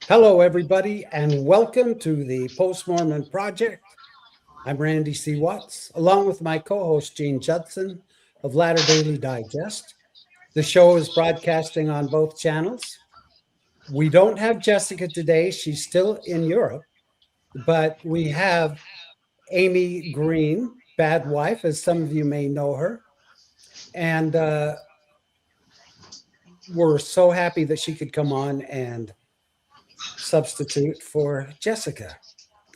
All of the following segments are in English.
Hello, everybody, and welcome to the Post-Mormon Project. I'm Randy C. Watts, along with my co-host, Gene Judson of Latter Daily Digest. The show is broadcasting on both channels. We don't have Jessica today. She's still in Europe, but we have Amy Green, Bad Wife, as some of you may know her. And we're so happy that she could come on and substitute for Jessica.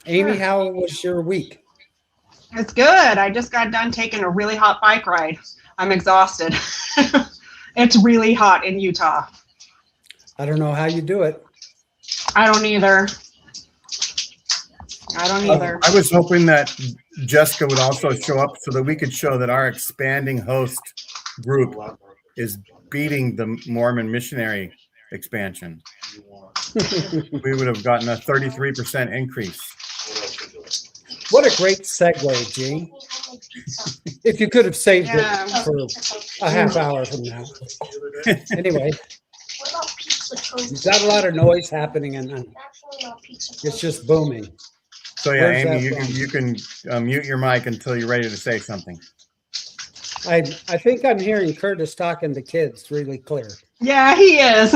Amy, how was your week? It's good. I just got done taking a really hot bike ride. I'm exhausted. It's really hot in Utah. I don't know how you do it. I don't either. I was hoping that Jessica would also show up so that we could show that our expanding host group is beating the Mormon missionary expansion. We would have gotten a 33% increase. What a great segue, Gene. If you could have saved it for a half hour from now. Anyway, you've got a lot of noise happening and it's just booming. So yeah, Amy, you can mute your mic until you're ready to say something. I think I'm hearing Curtis talking to kids really clear. Yeah, he is.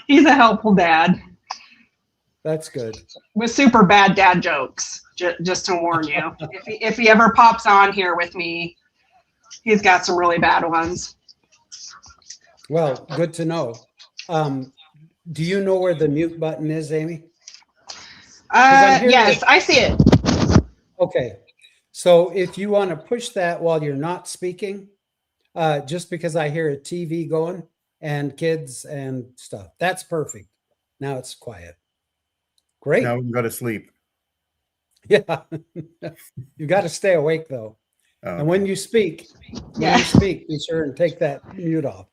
He's a helpful dad. That's good. With super bad dad jokes, just to warn you. If he ever pops on here with me, he's got some really bad ones. Well, good to know. Do you know where the mute button is, Amy? Yes, I see it. Okay. So if you want to push that while you're not speaking, just because I hear a TV going and kids and stuff, that's perfect. Now it's quiet. Great. Now we can go to sleep. Yeah. You got to stay awake though. Okay. And when you speak, be sure and take that mute off.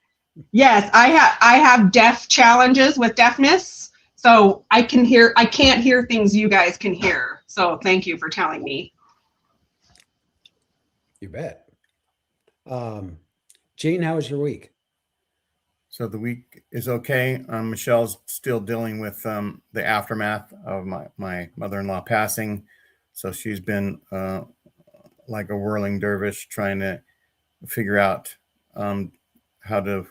Yes, I have deaf challenges with deafness, so I can't hear things you guys can hear. So thank you for telling me. You bet. Gene, how was your week? So the week is okay. Michelle's still dealing with the aftermath of my mother-in-law passing. So she's been like a whirling dervish trying to figure out how to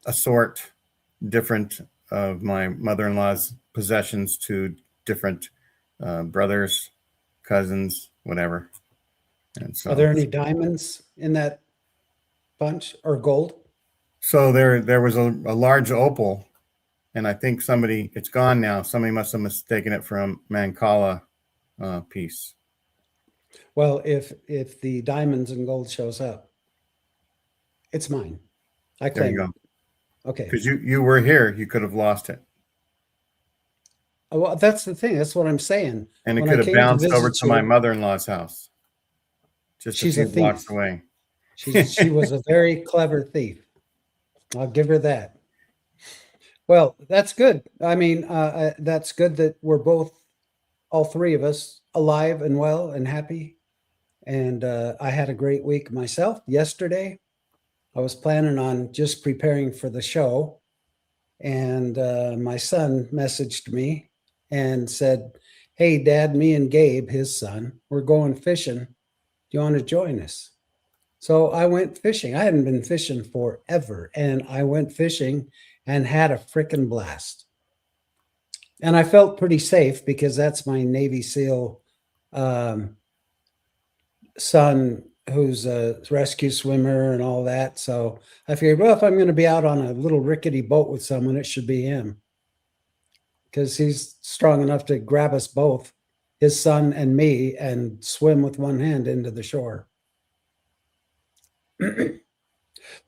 assort different of my mother-in-law's possessions to different brothers, cousins, whatever. And so, are there any diamonds in that bunch or gold? So there was a large opal, and I think it's gone now. Somebody must have mistaken it for a Mancala piece. Well, if the diamonds and gold shows up, it's mine. I claim There you go. Okay. Because you were here, you could have lost it. Well, that's the thing. That's what I'm saying. And it could have bounced over to my mother-in-law's house. Just a few blocks away. She was a very clever thief. I'll give her that. Well, that's good. I mean, that's good that we're all three of us, alive and well and happy. And I had a great week myself. Yesterday, I was planning on just preparing for the show. And my son messaged me and said, "Hey, Dad, me and Gabe, his son, we're going fishing. Do you want to join us?" So I went fishing. I hadn't been fishing forever. And I went fishing and had a freaking blast. And I felt pretty safe because that's my Navy SEAL son who's a rescue swimmer and all that. So I figured, well, if I'm going to be out on a little rickety boat with someone, it should be him. Because he's strong enough to grab us both, his son and me, and swim with one hand into the shore.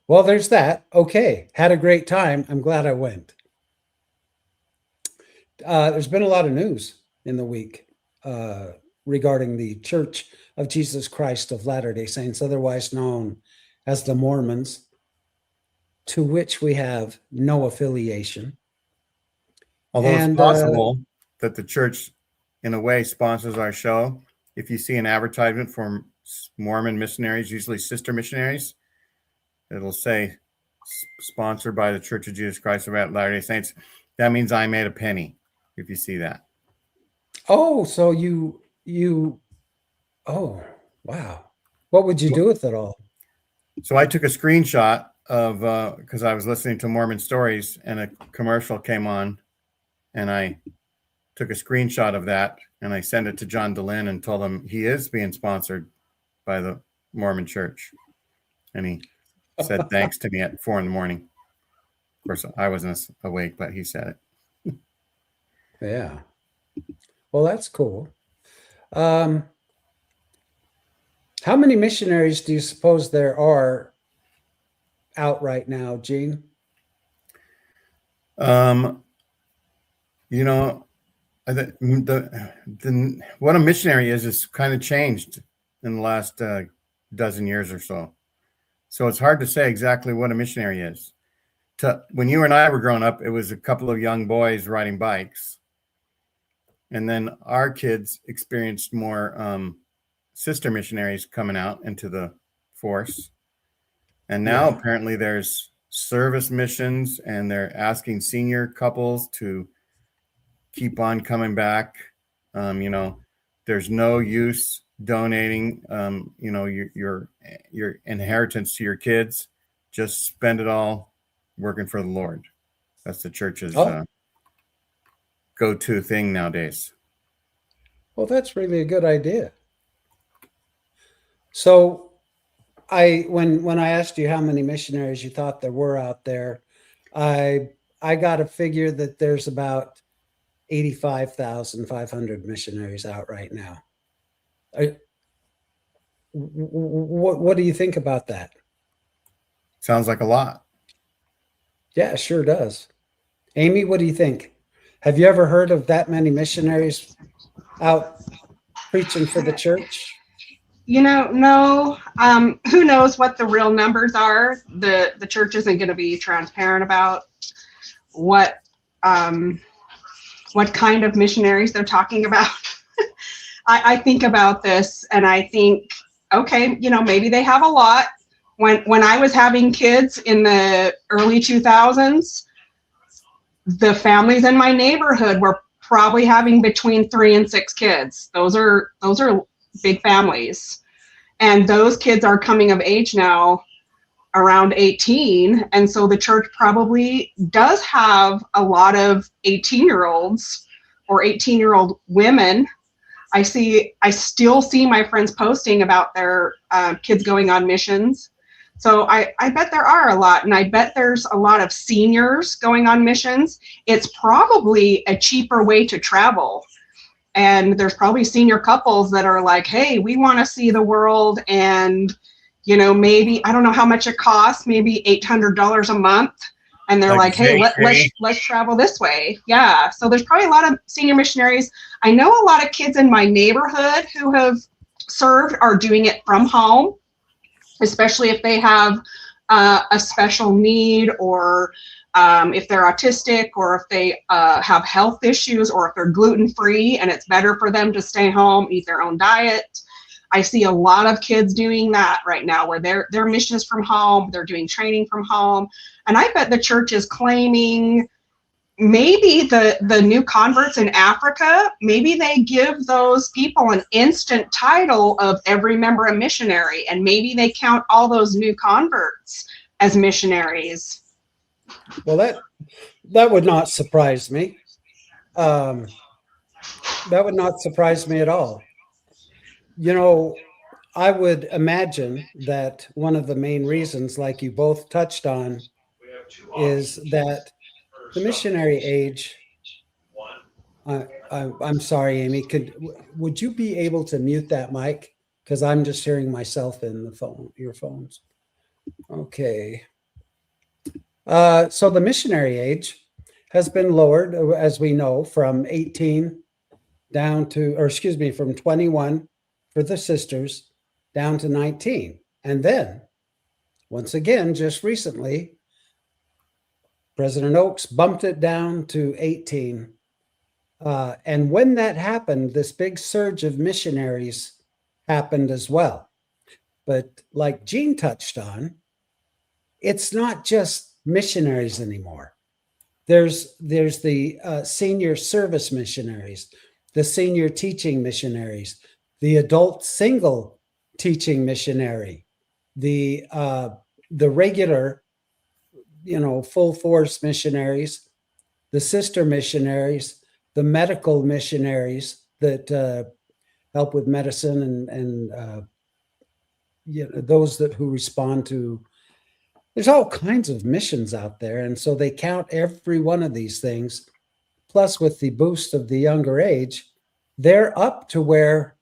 Well, there's that. Okay. Had a great time. I'm glad I went. There's been a lot of news in the week regarding the Church of Jesus Christ of Latter-day Saints, otherwise known as the Mormons, to which we have no affiliation. Although it's possible that the church, in a way, sponsors our show. If you see an advertisement for Mormon missionaries, usually sister missionaries, it'll say sponsored by the Church of Jesus Christ of Latter-day Saints. That means I made a penny, if you see that. Oh, so oh, wow. What would you do with it all? So I took a screenshot of, because I was listening to Mormon Stories and a commercial came on, and I took a screenshot of that and I sent it to John DeLynn and told him he is being sponsored by the Mormon Church. And he said thanks to me at 4 a.m. Of course, I wasn't awake, but he said it. Yeah. Well, that's cool. How many missionaries do you suppose there are out right now, Gene? You know, what a missionary is kind of changed in the last dozen years or so. So it's hard to say exactly what a missionary is. When you and I were growing up, it was a couple of young boys riding bikes. And then our kids experienced more sister missionaries coming out into the force. And now apparently there's service missions, and they're asking senior couples to keep on coming back. You know, there's no use donating, you know, your inheritance to your kids. Just spend it all working for the Lord. That's the church's go-to thing nowadays. Well, that's really a good idea. So when I asked you how many missionaries you thought there were out there, I got a figure that there's about 85,500 missionaries out right now. What do you think about that? Sounds like a lot. Yeah, it sure does. Amy, what do you think? Have you ever heard of that many missionaries out preaching for the church? You know, no. Who knows what the real numbers are? The church isn't going to be transparent about what kind of missionaries they're talking about. I think about this and I think, okay, you know, maybe they have a lot. When I was having kids in the early 2000s, the families in my neighborhood were probably having between 3 and 6 kids. Those are big families. And those kids are coming of age now around 18. And so the church probably does have a lot of 18-year-olds or 18-year-old women. I still see my friends posting about their kids going on missions. So I bet there are a lot, and I bet there's a lot of seniors going on missions. It's probably a cheaper way to travel. And there's probably senior couples that are like, hey, we want to see the world, and, you know, maybe, I don't know how much it costs, maybe $800 a month. And they're like, hey, let's travel this way. Yeah. So there's probably a lot of senior missionaries. I know a lot of kids in my neighborhood who have served are doing it from home, especially if they have a special need, or if they're autistic, or if they have health issues, or if they're gluten-free and it's better for them to stay home, eat their own diet. I see a lot of kids doing that right now, where their mission is from home, they're doing training from home. And I bet the church is claiming maybe the new converts in Africa, maybe they give those people an instant title of every member a missionary, and maybe they count all those new converts as missionaries. Well, that would not surprise me. That would not surprise me at all. You know, I would imagine that one of the main reasons, like you both touched on, is that the missionary age. I'm sorry, Amy. Would you be able to mute that mic? Because I'm just hearing myself in the earphones. Okay. So the missionary age has been lowered, as we know, from 18 down to, or excuse me, from 21 for the sisters down to 19. And then, once again, just recently, President Oaks bumped it down to 18. And when that happened, this big surge of missionaries happened as well. But like Gene touched on, it's not just missionaries anymore. There's the senior service missionaries, the senior teaching missionaries, the adult single teaching missionary, the regular, full force missionaries, the sister missionaries, the medical missionaries that help with medicine and those who respond to. There's all kinds of missions out there, and so they count every one of these things. Plus, with the boost of the younger age, they're up to where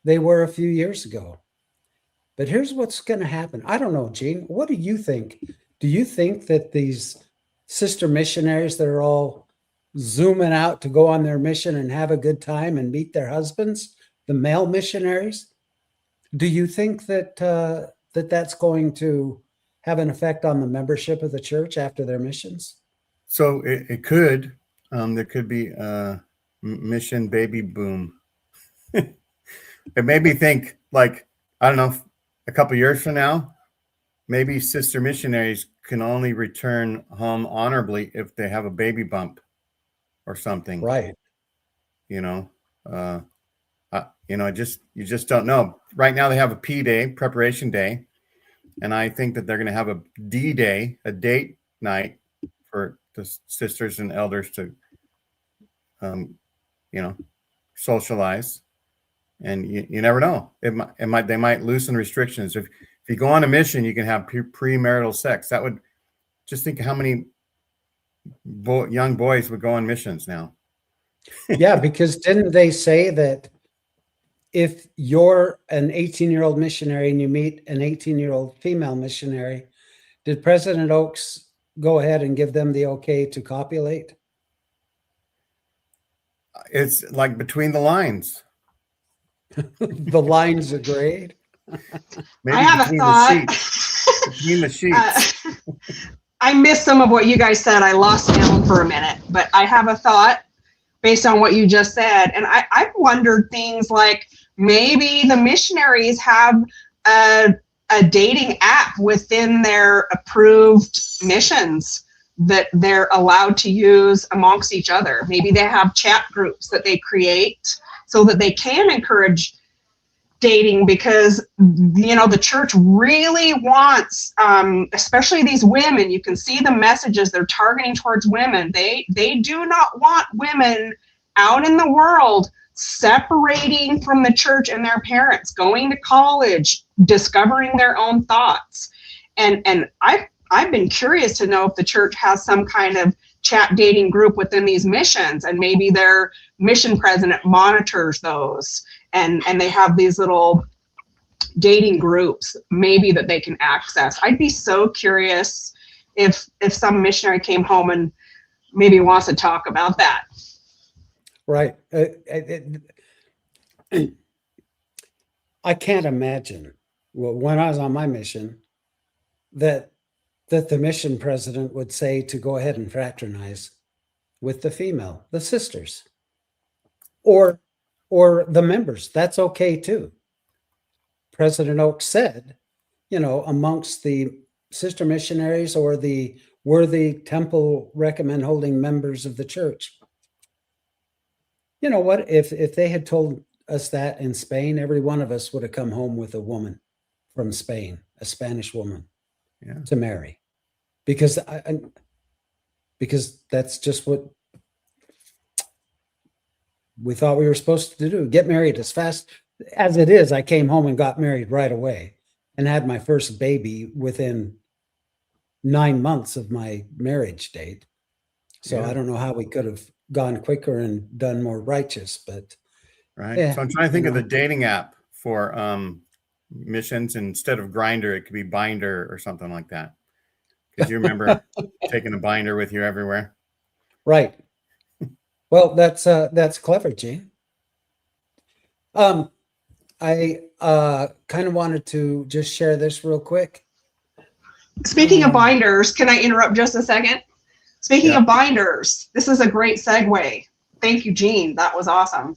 they were a few years ago. But here's what's going to happen. I don't know, Gene. What do you think? Do you think that these sister missionaries that are all zooming out to go on their mission and have a good time and meet their husbands, the male missionaries, do you think that that's going to have an effect on the membership of the church after their missions? So it could. There could be a mission baby boom. It made me think, like, I don't know, a couple years from now, maybe sister missionaries can only return home honorably if they have a baby bump or something. Right. You just don't know. Right now they have a P day, preparation day. And I think that they're going to have a D day, a date night for the sisters and elders to, socialize. And you never know. They might loosen restrictions. If you go on a mission, you can have premarital sex. That would, just think how many young boys would go on missions now. Yeah, because didn't they say that if you're an 18-year-old missionary and you meet an 18-year-old female missionary, did President Oaks go ahead and give them the okay to copulate? It's like between the lines. The lines are great. Maybe I have a thought. Between the sheets. I missed some of what you guys said. I lost sound for a minute, but I have a thought based on what you just said. And I've wondered things like, maybe the missionaries have a dating app within their approved missions that they're allowed to use amongst each other. Maybe they have chat groups that they create so that they can encourage dating, because the church really wants, especially these women, you can see the messages they're targeting towards women. They do not want women out in the world separating from the church and their parents, going to college, discovering their own thoughts. And I've been curious to know if the church has some kind of chat dating group within these missions, and maybe their mission president monitors those, and they have these little dating groups maybe that they can access. I'd be so curious if some missionary came home and maybe wants to talk about that. Right. I can't imagine, when I was on my mission, that the mission president would say to go ahead and fraternize with the sisters, or the members. That's okay too. President Oaks said, amongst the sister missionaries or the worthy temple recommend holding members of the church. You know what? If they had told us that in Spain, every one of us would have come home with a woman from Spain, a Spanish woman, to marry, because that's just what we thought we were supposed to do. Get married as fast as it is. I came home and got married right away and had my first baby within 9 months of my marriage date. So I don't know how we could have gone quicker and done more righteous, but right. Yeah, so I'm trying to think of the dating app for missions. Instead of Grindr, it could be Binder or something like that. Because you remember taking a binder with you everywhere. Right. Well, that's clever, Gene. I kind of wanted to just share this real quick. Speaking of binders, can I interrupt just a second? Speaking of binders, this is a great segue. Thank you, Gene. That was awesome.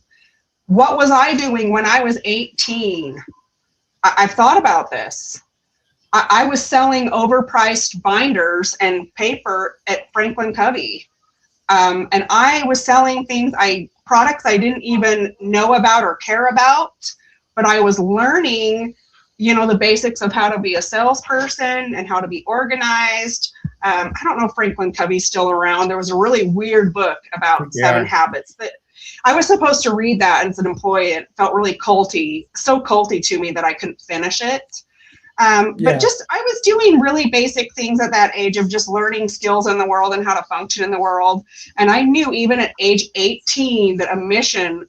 What was I doing when I was 18? I've thought about this. I was selling overpriced binders and paper at Franklin Covey. And I was selling products I didn't even know about or care about, but I was learning, the basics of how to be a salesperson and how to be organized. I don't know if Franklin Covey's still around. There was a really weird book about 7 habits that I was supposed to read that as an employee. It felt really culty, so culty to me that I couldn't finish it. But I was doing really basic things at that age of just learning skills in the world and how to function in the world. And I knew even at age 18 that a mission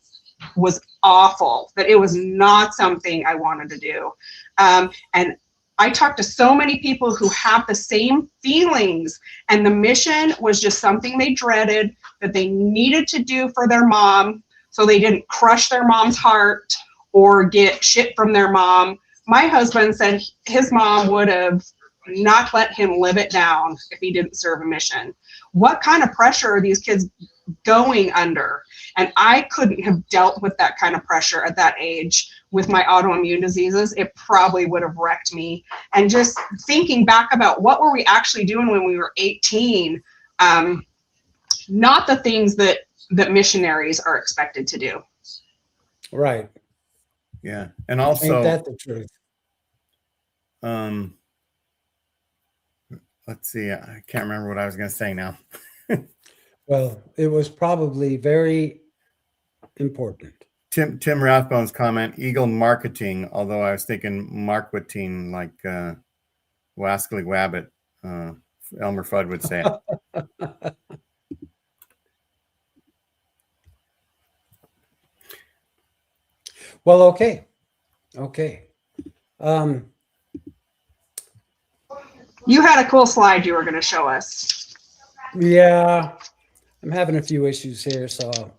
was awful, that it was not something I wanted to do. And I talked to so many people who have the same feelings, and the mission was just something they dreaded, that they needed to do for their mom so they didn't crush their mom's heart or get shit from their mom. My husband said his mom would have not let him live it down if he didn't serve a mission. What kind of pressure are these kids going under? And I couldn't have dealt with that kind of pressure at that age with my autoimmune diseases. It probably would have wrecked me. And just thinking back about what were we actually doing when we were 18, not the things that missionaries are expected to do. Right. Yeah. And also, ain't that the truth? Let's see. I can't remember what I was going to say now. Well, it was probably very important. Tim Rathbone's comment, Eagle marketing, although I was thinking marketing like Wascally Wabbit, Elmer Fudd would say it. Well, okay. You had a cool slide you were going to show us. Yeah, I'm having a few issues here, so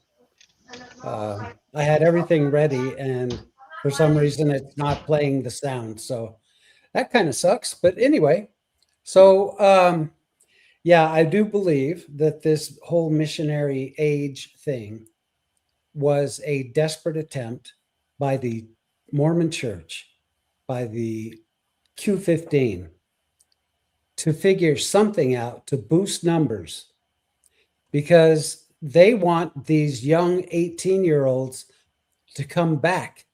I had everything ready, and for some reason it's not playing the sound, so that kind of sucks. But anyway, so yeah, I do believe that this whole missionary age thing was a desperate attempt by the Mormon Church, by the Q15, to figure something out to boost numbers, because they want these young 18-year-olds to come back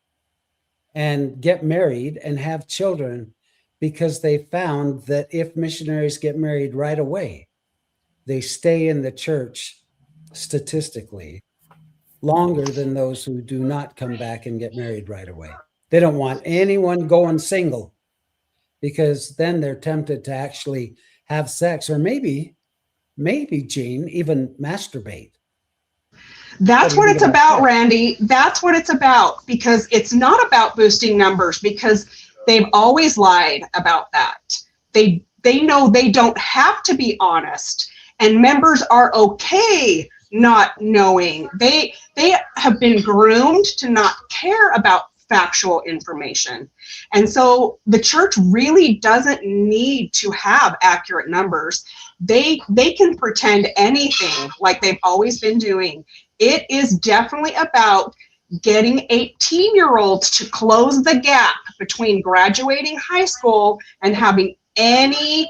and get married and have children, because they found that if missionaries get married right away, they stay in the church statistically longer than those who do not come back and get married right away. They don't want anyone going single, because then they're tempted to actually have sex, or maybe, Gene, even masturbate. That's what it's about, Randy. That's what it's about, because it's not about boosting numbers, because they've always lied about that. They know they don't have to be honest, and members are okay not knowing. They have been groomed to not care about factual information. And so the church really doesn't need to have accurate numbers. They can pretend anything like they've always been doing. It is definitely about getting 18-year-olds to close the gap between graduating high school and having any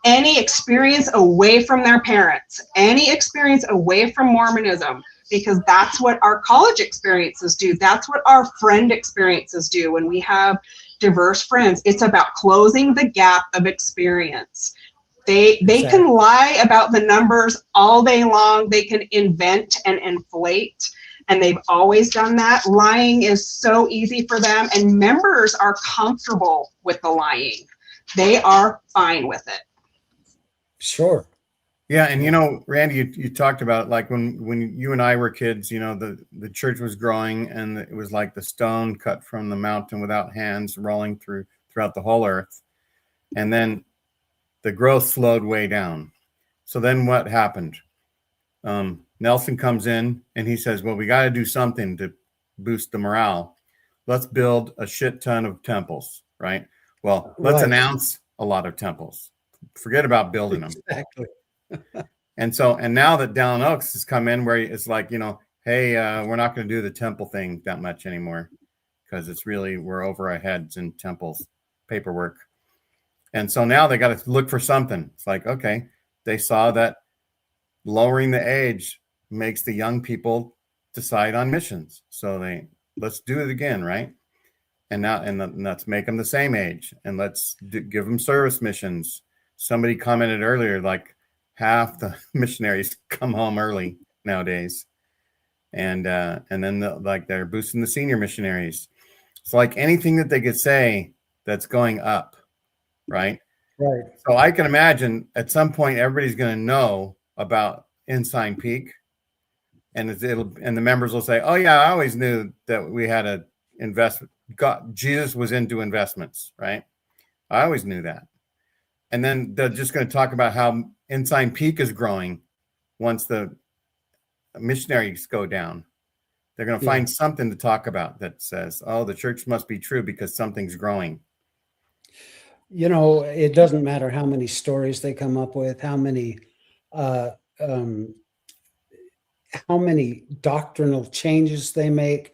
experience away from their parents, any experience away from Mormonism, because that's what our college experiences do. That's what our friend experiences do when we have diverse friends. It's about closing the gap of experience. They can lie about the numbers all day long. They can invent and inflate, and they've always done that. Lying is so easy for them, and members are comfortable with the lying. They are fine with it. Sure. Yeah, and Randy, you talked about, like, when you and I were kids, the church was growing, and it was like the stone cut from the mountain without hands, rolling throughout the whole earth, and then the growth slowed way down. So then what happened? Nelson comes in and he says, well, we got to do something to boost the morale. Let's build a shit ton of temples, right? Well, let's announce a lot of temples. Forget about building them. Exactly. And now that Dallin Oaks has come in, where it's like, hey, we're not going to do the temple thing that much anymore, because it's really, we're over our heads in temples paperwork. And so now they got to look for something. It's like, okay, they saw that lowering the age makes the young people decide on missions. So let's do it again, right? And let's make them the same age, and let's give them service missions. Somebody commented earlier, like half the missionaries come home early nowadays, and then they're boosting the senior missionaries. It's like anything that they could say that's going up, right? Right. So I can imagine at some point everybody's going to know about Ensign Peak, and the members will say, "Oh yeah, I always knew that we had a investment. Jesus was into investments, right? I always knew that." And then they're just going to talk about how Ensign Peak is growing once the missionaries go down. They're going to find something to talk about that says, "Oh, the church must be true because something's growing." You know, it doesn't matter how many stories they come up with, how many doctrinal changes they make.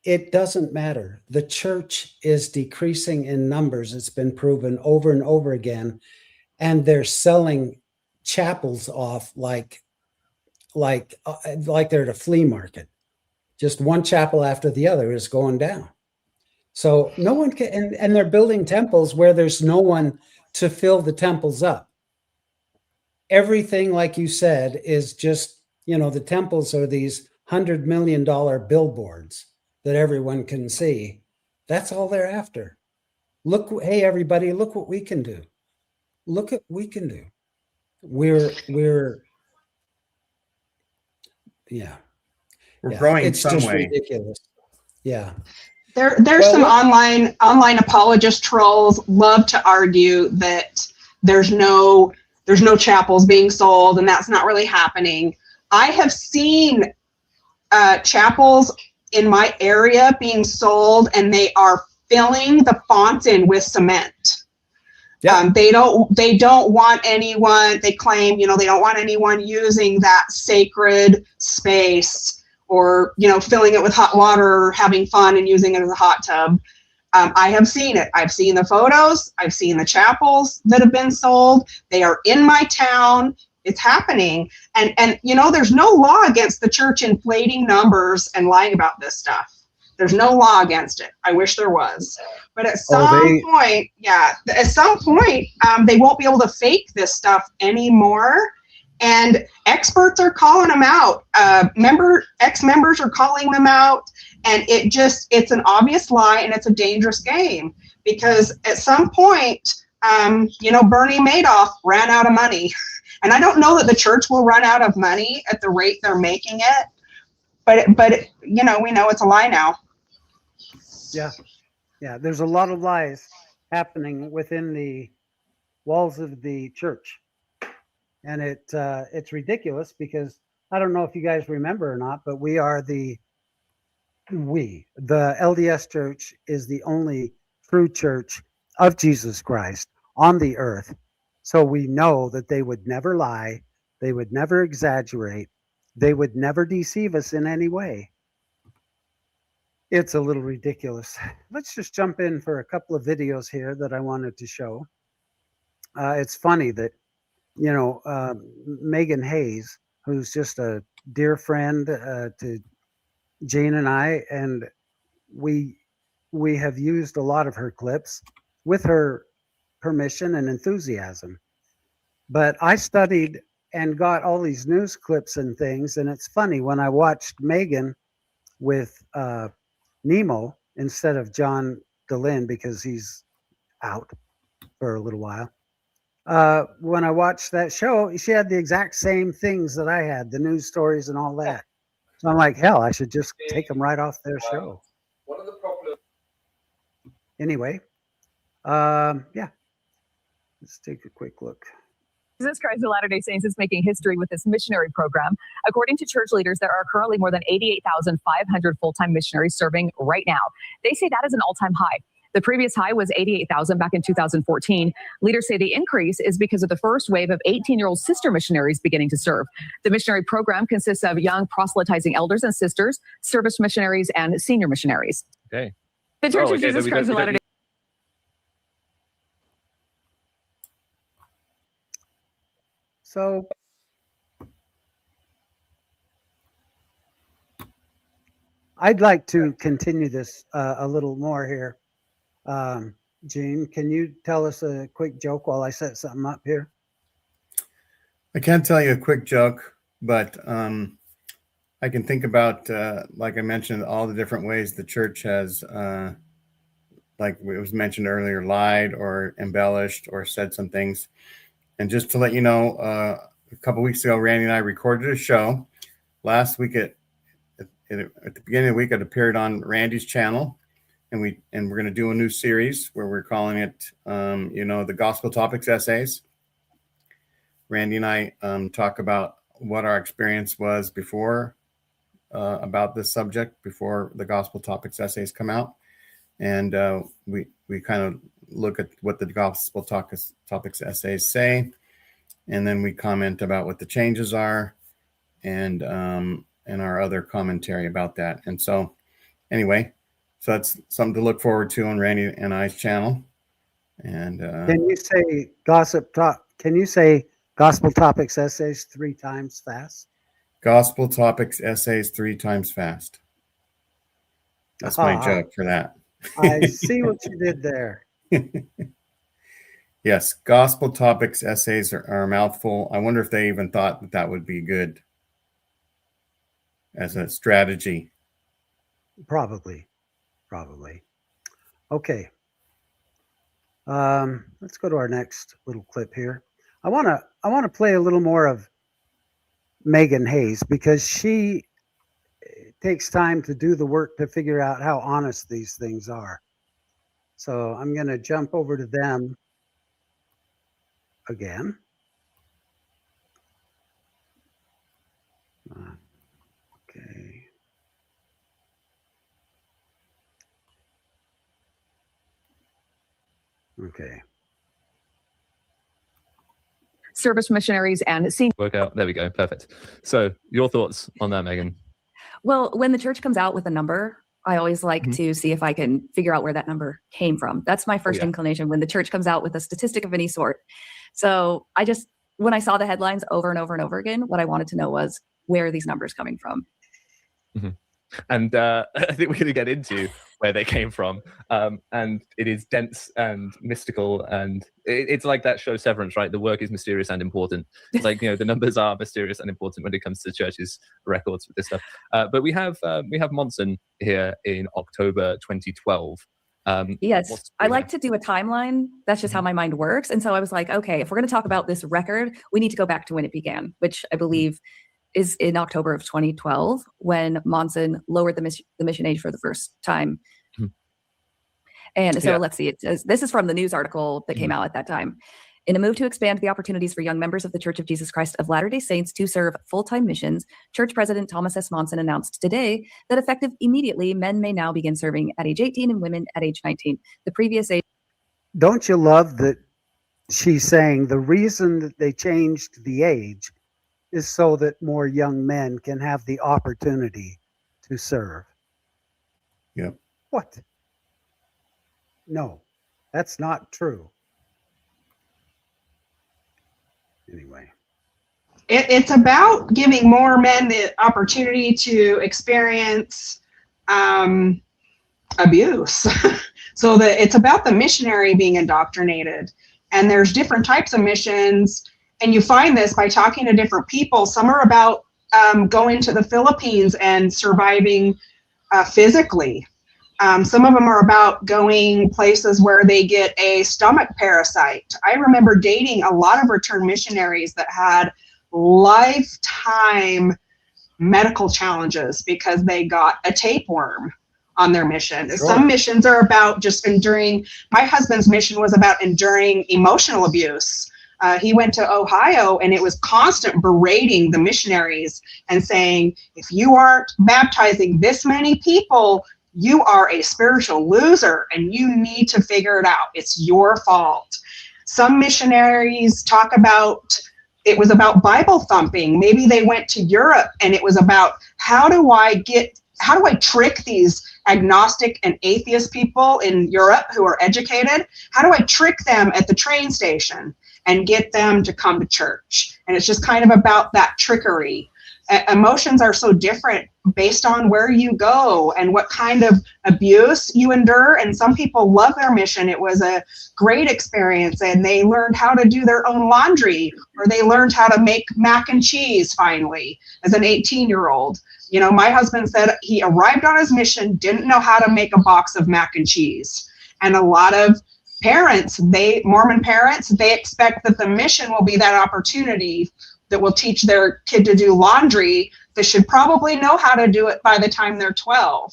It doesn't matter. The church is decreasing in numbers. It's been proven over and over again. And they're selling chapels off like they're at a flea market. Just one chapel after the other is going down. So no one can, and they're building temples where there's no one to fill the temples up. Everything, like you said, is just, the temples are these $100 million billboards that everyone can see. That's all they're after. Look, hey, everybody, look what we can do. Look at what we can do. We're growing it's some just way. ridiculous. Yeah. There's some online apologist trolls love to argue that there's no chapels being sold and that's not really happening. I have seen chapels in my area being sold, and they are filling the fonts in with cement. Yeah. They don't want anyone. They claim, they don't want anyone using that sacred space, or filling it with hot water, or having fun and using it as a hot tub. I have seen it. I've seen the photos. I've seen the chapels that have been sold. They are in my town. It's happening. And there's no law against the church inflating numbers and lying about this stuff. There's no law against it. I wish there was. But at some point, they won't be able to fake this stuff anymore. And experts are calling them out. Ex-members are calling them out. And it's an obvious lie, and it's a dangerous game, because at some point, Bernie Madoff ran out of money. And I don't know that the church will run out of money at the rate they're making it, but we know it's a lie now. Yeah. There's a lot of lies happening within the walls of the church, and it's ridiculous, because I don't know if you guys remember or not, but the LDS Church is the only true church of Jesus Christ on the earth. So we know that they would never lie. They would never exaggerate. They would never deceive us in any way. It's a little ridiculous. Let's just jump in for a couple of videos here that I wanted to show. It's funny that, Megan Hayes, who's just a dear friend to Jane and I, and we have used a lot of her clips with her permission and enthusiasm. But I studied and got all these news clips and things, and it's funny, when I watched Megan with Nemo instead of John DeLynn, because he's out for a little while. When I watched that show, she had the exact same things that I had, the news stories and all that. So I'm like, hell, I should just take them right off their show. One of the problems. Anyway, let's take a quick look. Jesus Christ of Latter-day Saints is making history with this missionary program. According to church leaders, there are currently more than 88,500 full-time missionaries serving right now. They say that is an all-time high. The previous high was 88,000 back in 2014. Leaders say the increase is because of the first wave of 18-year-old sister missionaries beginning to serve. The missionary program consists of young proselytizing elders and sisters, service missionaries, and senior missionaries. Okay. The Church of Jesus Christ of Latter-day So I'd like to continue this a little more here. Gene, can you tell us a quick joke while I set something up here? I can't tell you a quick joke, but I can think about, like I mentioned, all the different ways the church has, like it was mentioned earlier, lied or embellished or said some things. And just to let you know, a couple weeks ago, Randy and I recorded a show. Last week at the beginning of the week, it appeared on Randy's channel, and we're going to do a new series where we're calling it, the Gospel Topics Essays. Randy and I talk about what our experience was before about this subject, before the Gospel Topics Essays come out, and we kind of look at what the Gospel Topics Essays say, and then we comment about what the changes are, and our other commentary about that. And so anyway, so that's something to look forward to on Randy and I's channel. And can you say Gospel Topics Essays 3 times fast? Gospel Topics Essays 3 times fast. That's my joke for that. I see what you did there. Yes, Gospel Topics Essays are a mouthful. I wonder if they even thought that would be good as a strategy. Probably. Okay. Let's go to our next little clip here. I want to play a little more of Megan Hayes, because she takes time to do the work to figure out how honest these things are. So I'm going to jump over to them again. Okay. Okay. Service missionaries and senior Work out. There we go. Perfect. So your thoughts on that, Megan? Well, when the church comes out with a number, I always like to see if I can figure out where that number came from. That's my first inclination when the church comes out with a statistic of any sort. So when I saw the headlines over and over and over again, what I wanted to know was, where are these numbers coming from? Mm-hmm. And I think we're going to get into where they came from. And it is dense and mystical. And it's like that show Severance, right? The work is mysterious and important. It's like, the numbers are mysterious and important when it comes to the church's records with this stuff. But we have Monson here in October 2012. Yes, I like to do a timeline. That's just how my mind works. And so I was like, okay, if we're going to talk about this record, we need to go back to when it began, which I believe is in October of 2012, when Monson lowered the mission age for the first time. And so let's see, it says, this is from the news article that came out at that time. In a move to expand the opportunities for young members of the Church of Jesus Christ of Latter-day Saints to serve full-time missions, Church President Thomas S. Monson announced today that effective immediately, men may now begin serving at age 18 and women at age 19. The previous age. Don't you love that she's saying the reason that they changed the age is so that more young men can have the opportunity to serve? Yep. What? No, that's not true. Anyway. It's about giving more men the opportunity to experience abuse. So that it's about the missionary being indoctrinated. And there's different types of missions. And you find this by talking to different people. Some are about going to the Philippines and surviving physically. Some of them are about going places where they get a stomach parasite. I remember dating a lot of return missionaries that had lifetime medical challenges because they got a tapeworm on their mission. Sure. Some missions are about just enduring. My husband's mission was about enduring emotional abuse. He went to Ohio, and it was constant berating the missionaries and saying, if you aren't baptizing this many people, you are a spiritual loser and you need to figure it out. It's your fault. Some missionaries talk about, it was about Bible thumping. Maybe they went to Europe and it was about, how do I trick these agnostic and atheist people in Europe who are educated? How do I trick them at the train station? and get them to come to church. And it's just kind of about that trickery. Emotions are so different based on where you go and what kind of abuse you endure. And some people love their mission. It was a great experience, and they learned how to do their own laundry, or they learned how to make mac and cheese finally as an 18-year-old. You know, my husband said he arrived on his mission, didn't know how to make a box of mac and cheese. And a lot of parents, Mormon parents, they expect that the mission will be that opportunity that will teach their kid to do laundry. They should probably know how to do it by the time they're 12.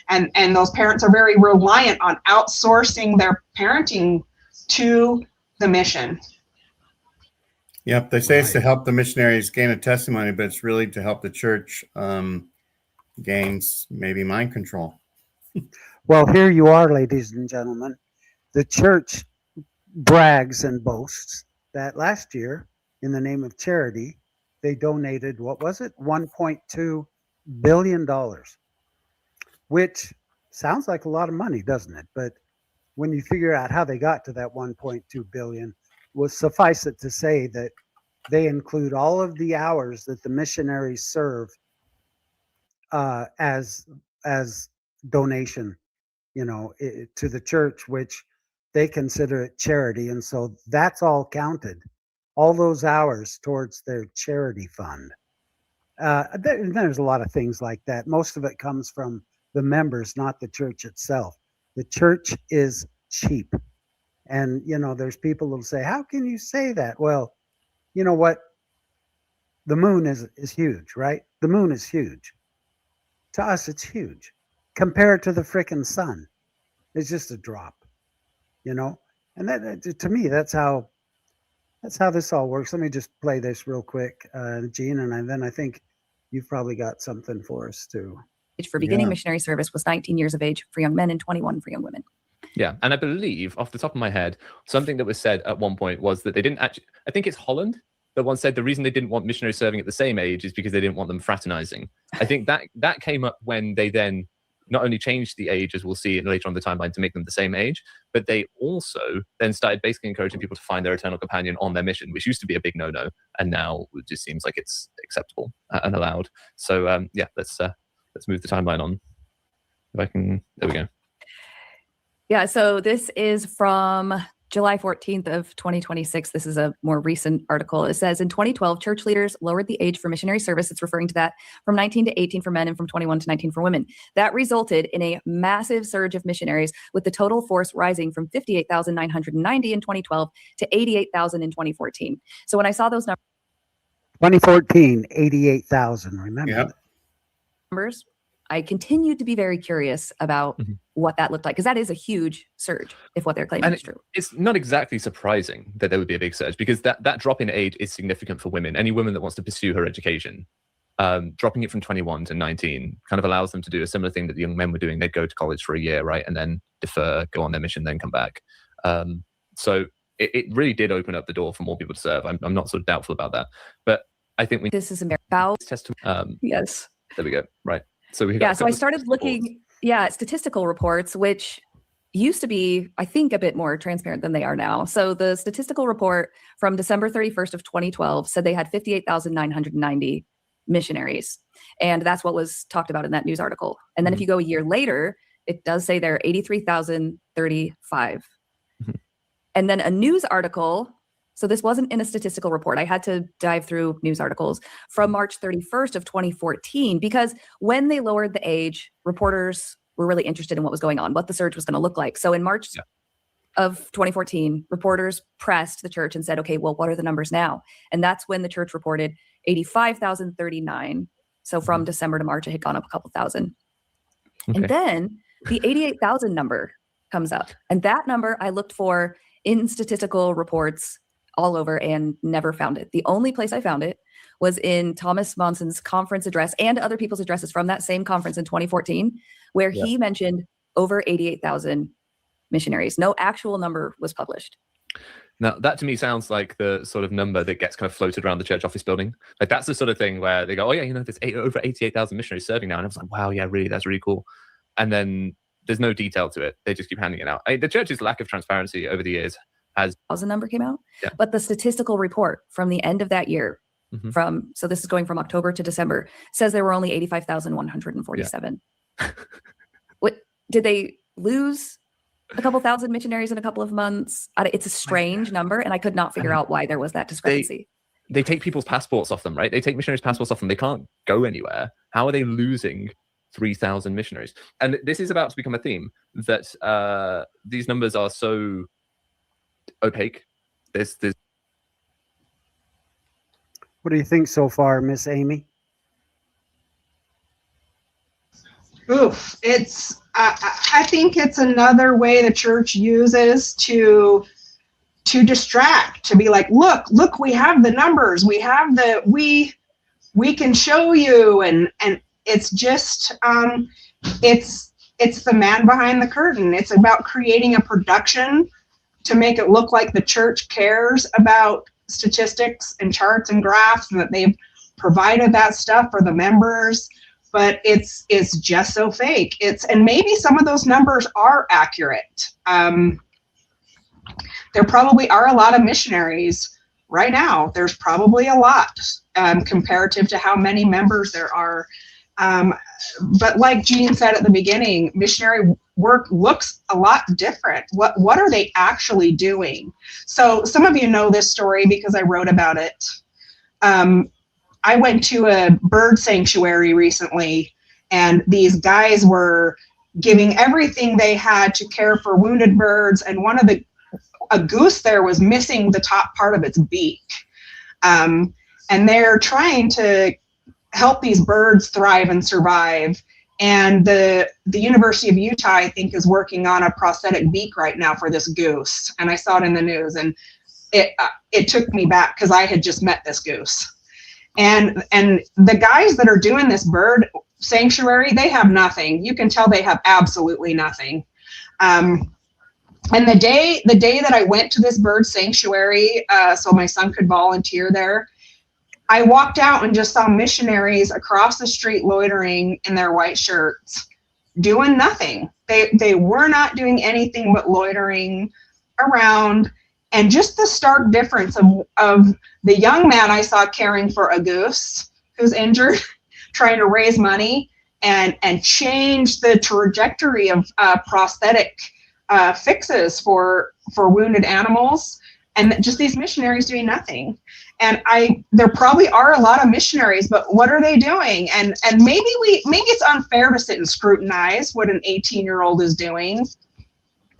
And those parents are very reliant on outsourcing their parenting to the mission. Yep, they say it's to help the missionaries gain a testimony, but it's really to help the church gains maybe mind control. Well, here you are, ladies and gentlemen. The church brags and boasts that last year, in the name of charity, they donated, what was it? $1.2 billion, which sounds like a lot of money, doesn't it? But when you figure out how they got to that 1.2 billion, will suffice it to say that they include all of the hours that the missionaries serve as donation, you know, to the church, which they consider it charity. And so that's all counted, all those hours towards their charity fund. There's a lot of things like that. Most of it comes from the members, not the church itself. The church is cheap. And, you know, there's people who'll say, how can you say that? Well, you know what? The moon is huge, right? The moon is huge. To us, it's huge. Compared to the frickin' sun, it's just a drop, you know? And that, to me, that's how this all works. Let me just play this real quick, Jean, and then I think you've probably got something for us too. For beginning missionary service was 19 years of age for young men and 21 for young women. Yeah, and I believe, off the top of my head, something that was said at one point was that they didn't actually, I think it's Holland that once said the reason they didn't want missionaries serving at the same age is because they didn't want them fraternizing. I think that came up when they then not only changed the age, as we'll see later on the timeline, to make them the same age, but they also then started basically encouraging people to find their eternal companion on their mission, which used to be a big no-no, and now it just seems like it's acceptable and allowed. So yeah, let's move the timeline on. If I can, there we go. Yeah, so this is from July 14th of 2026. This is a more recent article. It says, in 2012, church leaders lowered the age for missionary service. It's referring to that from 19 to 18 for men and from 21 to 19 for women. That resulted in a massive surge of missionaries, with the total force rising from 58,990 in 2012 to 88,000 in 2014. So when I saw those 2014, 88,000, remember? Yep. Numbers, I continued to be very curious about what that looked like, because that is a huge surge if what they're claiming is true. It's not exactly surprising that there would be a big surge, because that drop in age is significant for women. Any woman that wants to pursue her education, dropping it from 21 to 19 kind of allows them to do a similar thing that the young men were doing. They'd go to college for a year, right, and then defer, go on their mission, then come back. So it really did open up the door for more people to serve. I'm not sort of doubtful about that, but I think This is about testimony. yes. There we go. Right. So we So I started looking at statistical reports, which used to be, I think, a bit more transparent than they are now. So the statistical report from December 31st of 2012 said they had 58,990 missionaries. And that's what was talked about in that news article. And then if you go a year later, it does say there are 83,035. And then a news article, so this wasn't in a statistical report. I had to dive through news articles from March 31st of 2014, because when they lowered the age, reporters were really interested in what was going on, what the surge was going to look like. So in March of 2014, reporters pressed the church and said, okay, well, what are the numbers now? And that's when the church reported 85,039. So from December to March, it had gone up a couple thousand. Okay. And then the 88,000 number comes up. And that number I looked for in statistical reports all over and never found it. The only place I found it was in Thomas Monson's conference address and other people's addresses from that same conference in 2014, where he mentioned over 88,000 missionaries. No actual number was published. Now, that to me sounds like the sort of number that gets kind of floated around the church office building. Like, that's the sort of thing where they go, oh yeah, there's over 88,000 missionaries serving now. And I was like, wow, yeah, really, that's really cool. And then there's no detail to it. They just keep handing it out. The church's lack of transparency over the years thousand number came out. Yeah. But the statistical report from the end of that year, Mhm. so this is going from October to December, says there were only 85,147. What did they lose? A couple thousand missionaries in a couple of months. It's a strange number, and I could not figure out why there was that discrepancy. They take people's passports off them, right? They take missionaries' passports off them. They can't go anywhere. How are they losing 3,000 missionaries? And this is about to become a theme that these numbers are so opaque. There's What do you think so far, Miss Amy? Oof, it's. I think it's another way the church uses to distract, to be like, look, we have the numbers, we have we can show you, and it's just it's the man behind the curtain. It's about creating a production to make it look like the church cares about statistics and charts and graphs, and that they've provided that stuff for the members. But it's just so fake. And maybe some of those numbers are accurate. There probably are a lot of missionaries right now. There's probably a lot comparative to how many members there are. But like Jean said at the beginning, missionary work looks a lot different. What are they actually doing? So some of you know this story because I wrote about it. I went to a bird sanctuary recently, and these guys were giving everything they had to care for wounded birds, and a goose there was missing the top part of its beak. And they're trying to help these birds thrive and survive. And the University of Utah, I think, is working on a prosthetic beak right now for this goose. And I saw it in the news, and it took me back because I had just met this goose. And the guys that are doing this bird sanctuary, they have nothing. You can tell they have absolutely nothing. And the day that I went to this bird sanctuary, so my son could volunteer there, I walked out and just saw missionaries across the street loitering in their white shirts, doing nothing. They were not doing anything but loitering around. And just the stark difference of the young man I saw caring for a goose who's injured, trying to raise money and change the trajectory of prosthetic fixes for wounded animals, and just these missionaries doing nothing. And there probably are a lot of missionaries, but what are they doing? And maybe it's unfair to sit and scrutinize what an 18-year-old is doing.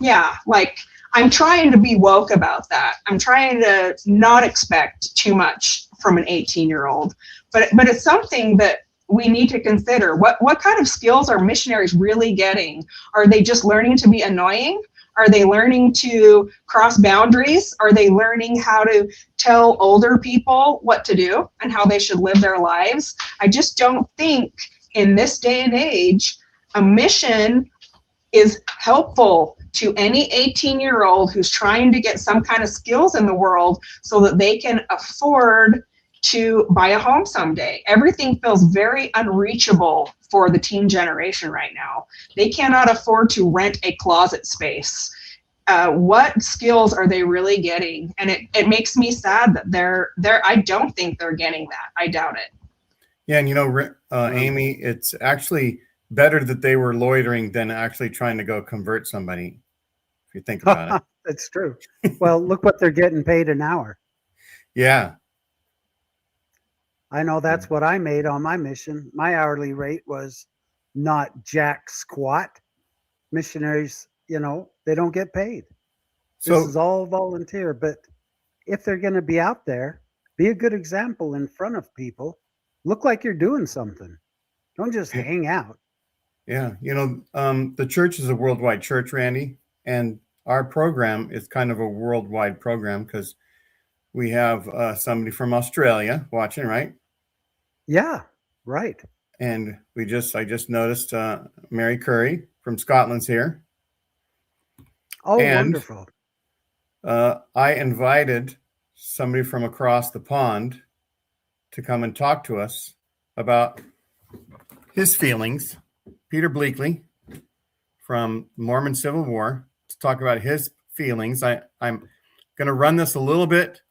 Yeah, like, I'm trying to be woke about that. I'm trying to not expect too much from an 18-year-old, but it's something that we need to consider. What kind of skills are missionaries really getting? Are they just learning to be annoying? Are they learning to cross boundaries? Are they learning how to tell older people what to do and how they should live their lives? I just don't think in this day and age, a mission is helpful to any 18-year-old who's trying to get some kind of skills in the world so that they can afford to buy a home someday. Everything feels very unreachable for the teen generation right now. They cannot afford to rent a closet space. What skills are they really getting? And it makes me sad that I don't think they're getting that. I doubt it. Yeah, and Amy, it's actually better that they were loitering than actually trying to go convert somebody, if you think about it. That's true. Well, look what they're getting paid an hour. Yeah. I know that's what I made on my mission. My hourly rate was not jack squat. Missionaries, they don't get paid. So This is all volunteer, but if they're going to be out there, be a good example in front of people. Look like you're doing something. Don't just hang out. yeah, the church is a worldwide church, Randy, and our program is kind of a worldwide program because we have somebody from Australia watching, right? Yeah, right. And I just noticed Mary Curry from Scotland's here. Oh, And wonderful. I invited somebody from across the pond to come and talk to us about his feelings. Peter Bleakley from Mormon Civil War, to talk about his feelings. going to run this a little bit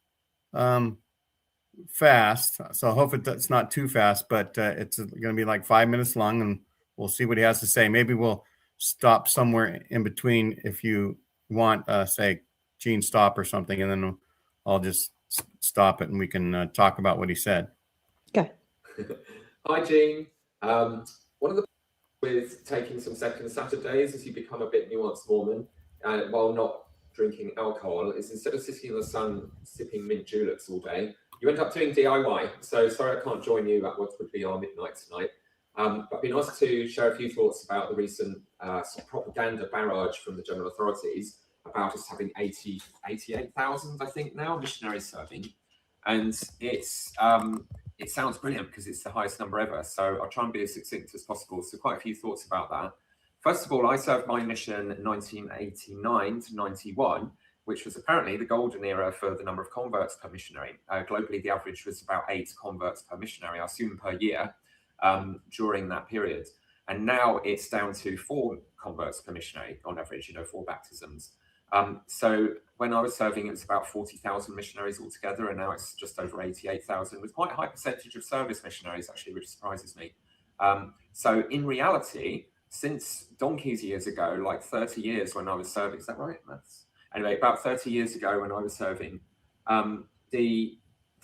fast. So I hope it's not too fast, but it's going to be like 5 minutes long, and we'll see what he has to say. Maybe we'll stop somewhere in between if you want, say, Gene, stop or something, and then I'll just stop it and we can talk about what he said. Okay. Hi, Gene. One of the with taking some second Saturdays as you become a bit nuanced Mormon, while not drinking alcohol, is instead of sitting in the sun sipping mint juleps all day, you end up doing DIY. So sorry I can't join you at what would be our midnight tonight. But it'd be nice to share a few thoughts about the recent propaganda barrage from the general authorities about us having 88,000, I think now, missionaries serving. And it sounds brilliant because it's the highest number ever. So I'll try and be as succinct as possible. So quite a few thoughts about that. First of all, I served my mission in 1989 to 91, which was apparently the golden era for the number of converts per missionary. Globally, the average was about 8 converts per missionary, I assume per year, during that period. And now it's down to 4 converts per missionary on average, 4 baptisms. So when I was serving, it was about 40,000 missionaries altogether, and now it's just over 88,000, with quite a high percentage of service missionaries, actually, which surprises me. So in reality, since donkey's years ago, like 30 years when I was serving, is that right? Anyway, about 30 years ago when I was serving, the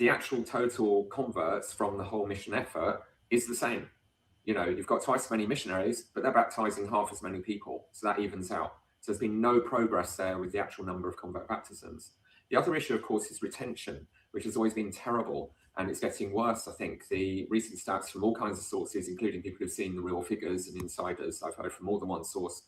actual total converts from the whole mission effort is the same. You've got twice as many missionaries, but they're baptizing half as many people, so that evens out. So there's been no progress there with the actual number of convert baptisms. The other issue, of course, is retention, which has always been terrible, and it's getting worse. I think the recent stats from all kinds of sources, including people who've seen the real figures and insiders, I've heard from more than one source,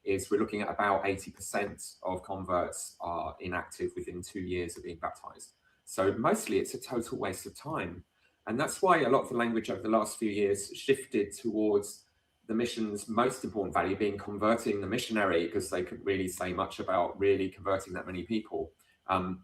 is we're looking at about 80% of converts are inactive within 2 years of being baptized. So mostly it's a total waste of time. And that's why a lot of the language over the last few years shifted towards the mission's most important value being converting the missionary, because they couldn't really say much about really converting that many people. And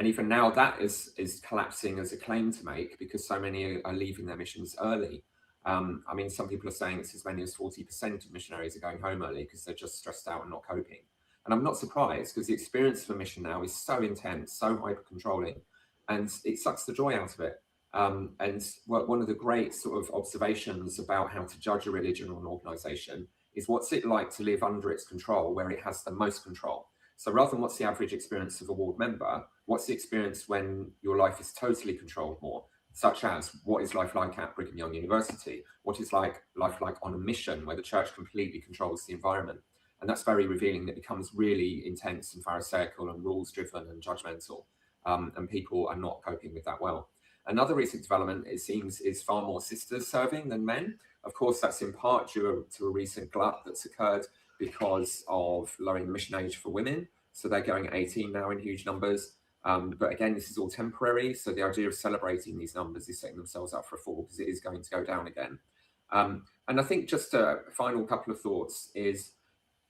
even now that is collapsing as a claim to make, because so many are leaving their missions early. I mean, some people are saying it's as many as 40% of missionaries are going home early because they're just stressed out and not coping. And I'm not surprised, because the experience of a mission now is so intense, so hyper-controlling, and it sucks the joy out of it. And one of the great sort of observations about how to judge a religion or an organization is what's it like to live under its control, where it has the most control. So rather than what's the average experience of a ward member, what's the experience when your life is totally controlled more, such as what is life like at Brigham Young University? What is life like on a mission where the church completely controls the environment? And that's very revealing. It becomes really intense and pharisaical and rules driven and judgmental, and people are not coping with that well. Another recent development, it seems, is far more sisters serving than men. Of course, that's in part due to a recent glut that's occurred because of lowering the mission age for women. So they're going at 18 now in huge numbers. But again, this is all temporary. So the idea of celebrating these numbers is setting themselves up for a fall, because it is going to go down again. And I think just a final couple of thoughts is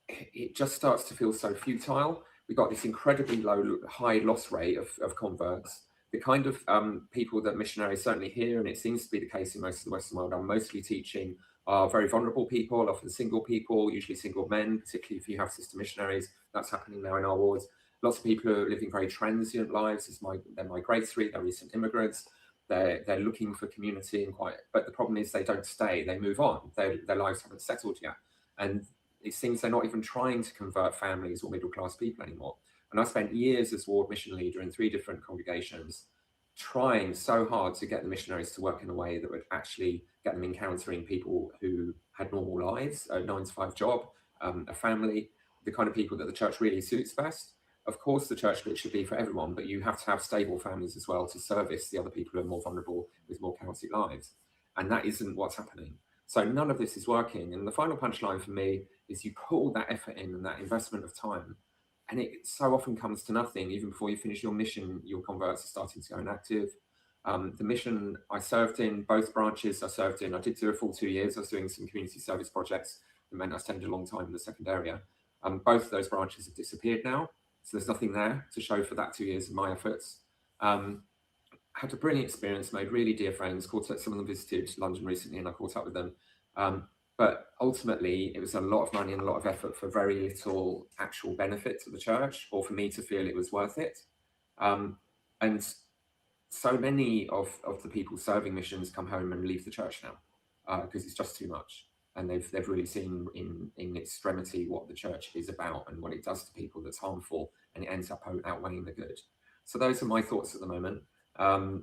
it just starts to feel so futile. We've got this incredibly high loss rate of converts. The kind of people that missionaries certainly here, and it seems to be the case in most of the Western world, are mostly teaching are very vulnerable people, often single people, usually single men, particularly if you have sister missionaries. That's happening now in our wards. Lots of people who are living very transient lives. They're migratory, they're recent immigrants. They're looking for community but the problem is they don't stay, they move on. Their lives haven't settled yet. And it seems they're not even trying to convert families or middle-class people anymore. And I spent years as ward mission leader in 3 different congregations, trying so hard to get the missionaries to work in a way that would actually get them encountering people who had normal lives, a 9-to-5 job, a family, the kind of people that the church really suits best. Of course, the church split should be for everyone, but you have to have stable families as well to service the other people who are more vulnerable with more chaotic lives. And that isn't what's happening. So none of this is working. And the final punchline for me is you put all that effort in and that investment of time, and it so often comes to nothing. Even before you finish your mission, your converts are starting to go inactive. The mission I served in, both branches I served in, I did do a full 2 years. I was doing some community service projects that meant I spent a long time in the second area. Both of those branches have disappeared now. So there's nothing there to show for that 2 years of my efforts. Had a brilliant experience, made really dear friends, some of them visited London recently and I caught up with them. But ultimately, it was a lot of money and a lot of effort for very little actual benefit to the church, or for me to feel it was worth it. And so many of the people serving missions come home and leave the church now because it's just too much. And they've really seen in extremity what the church is about and what it does to people that's harmful, and it ends up outweighing the good. So those are my thoughts at the moment.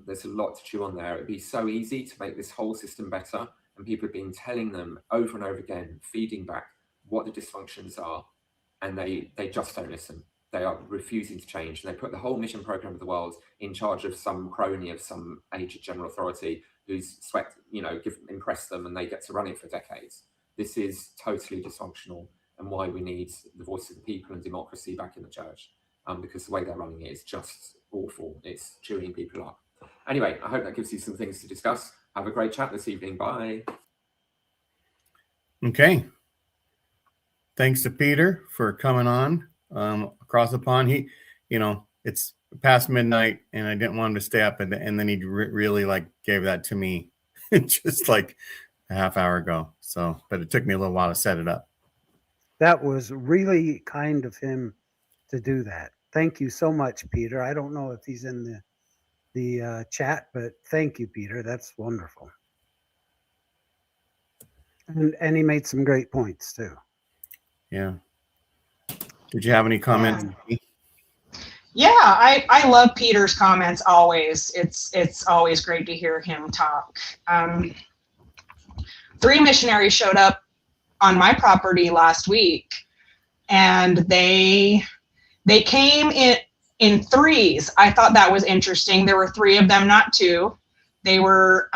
There's a lot to chew on there. It'd be so easy to make this whole system better, and people have been telling them over and over again, feeding back what the dysfunctions are, and they just don't listen. They are refusing to change. And they put the whole mission program of the world in charge of some crony of some aged general authority who's impressed them, and they get to run it for decades. This is totally dysfunctional, and why we need the voice of the people and democracy back in the church, because the way they're running it is just awful. It's chewing people up. Anyway, I hope that gives you some things to discuss. Have a great chat this evening. Bye. Okay. Thanks to Peter for coming on across the pond. He, it's past midnight, and I didn't want him to stay up, and then he really gave that to me just like a half hour ago. So, but it took me a little while to set it up. That was really kind of him to do that. Thank you so much, Peter. I don't know if he's in the chat, but thank you, Peter. That's wonderful. And he made some great points too. Yeah. Did you have any comments? Yeah, I love Peter's comments always. It's always great to hear him talk. 3 missionaries showed up on my property last week, and they came in threes. I thought that was interesting. There were 3 of them, not 2. They were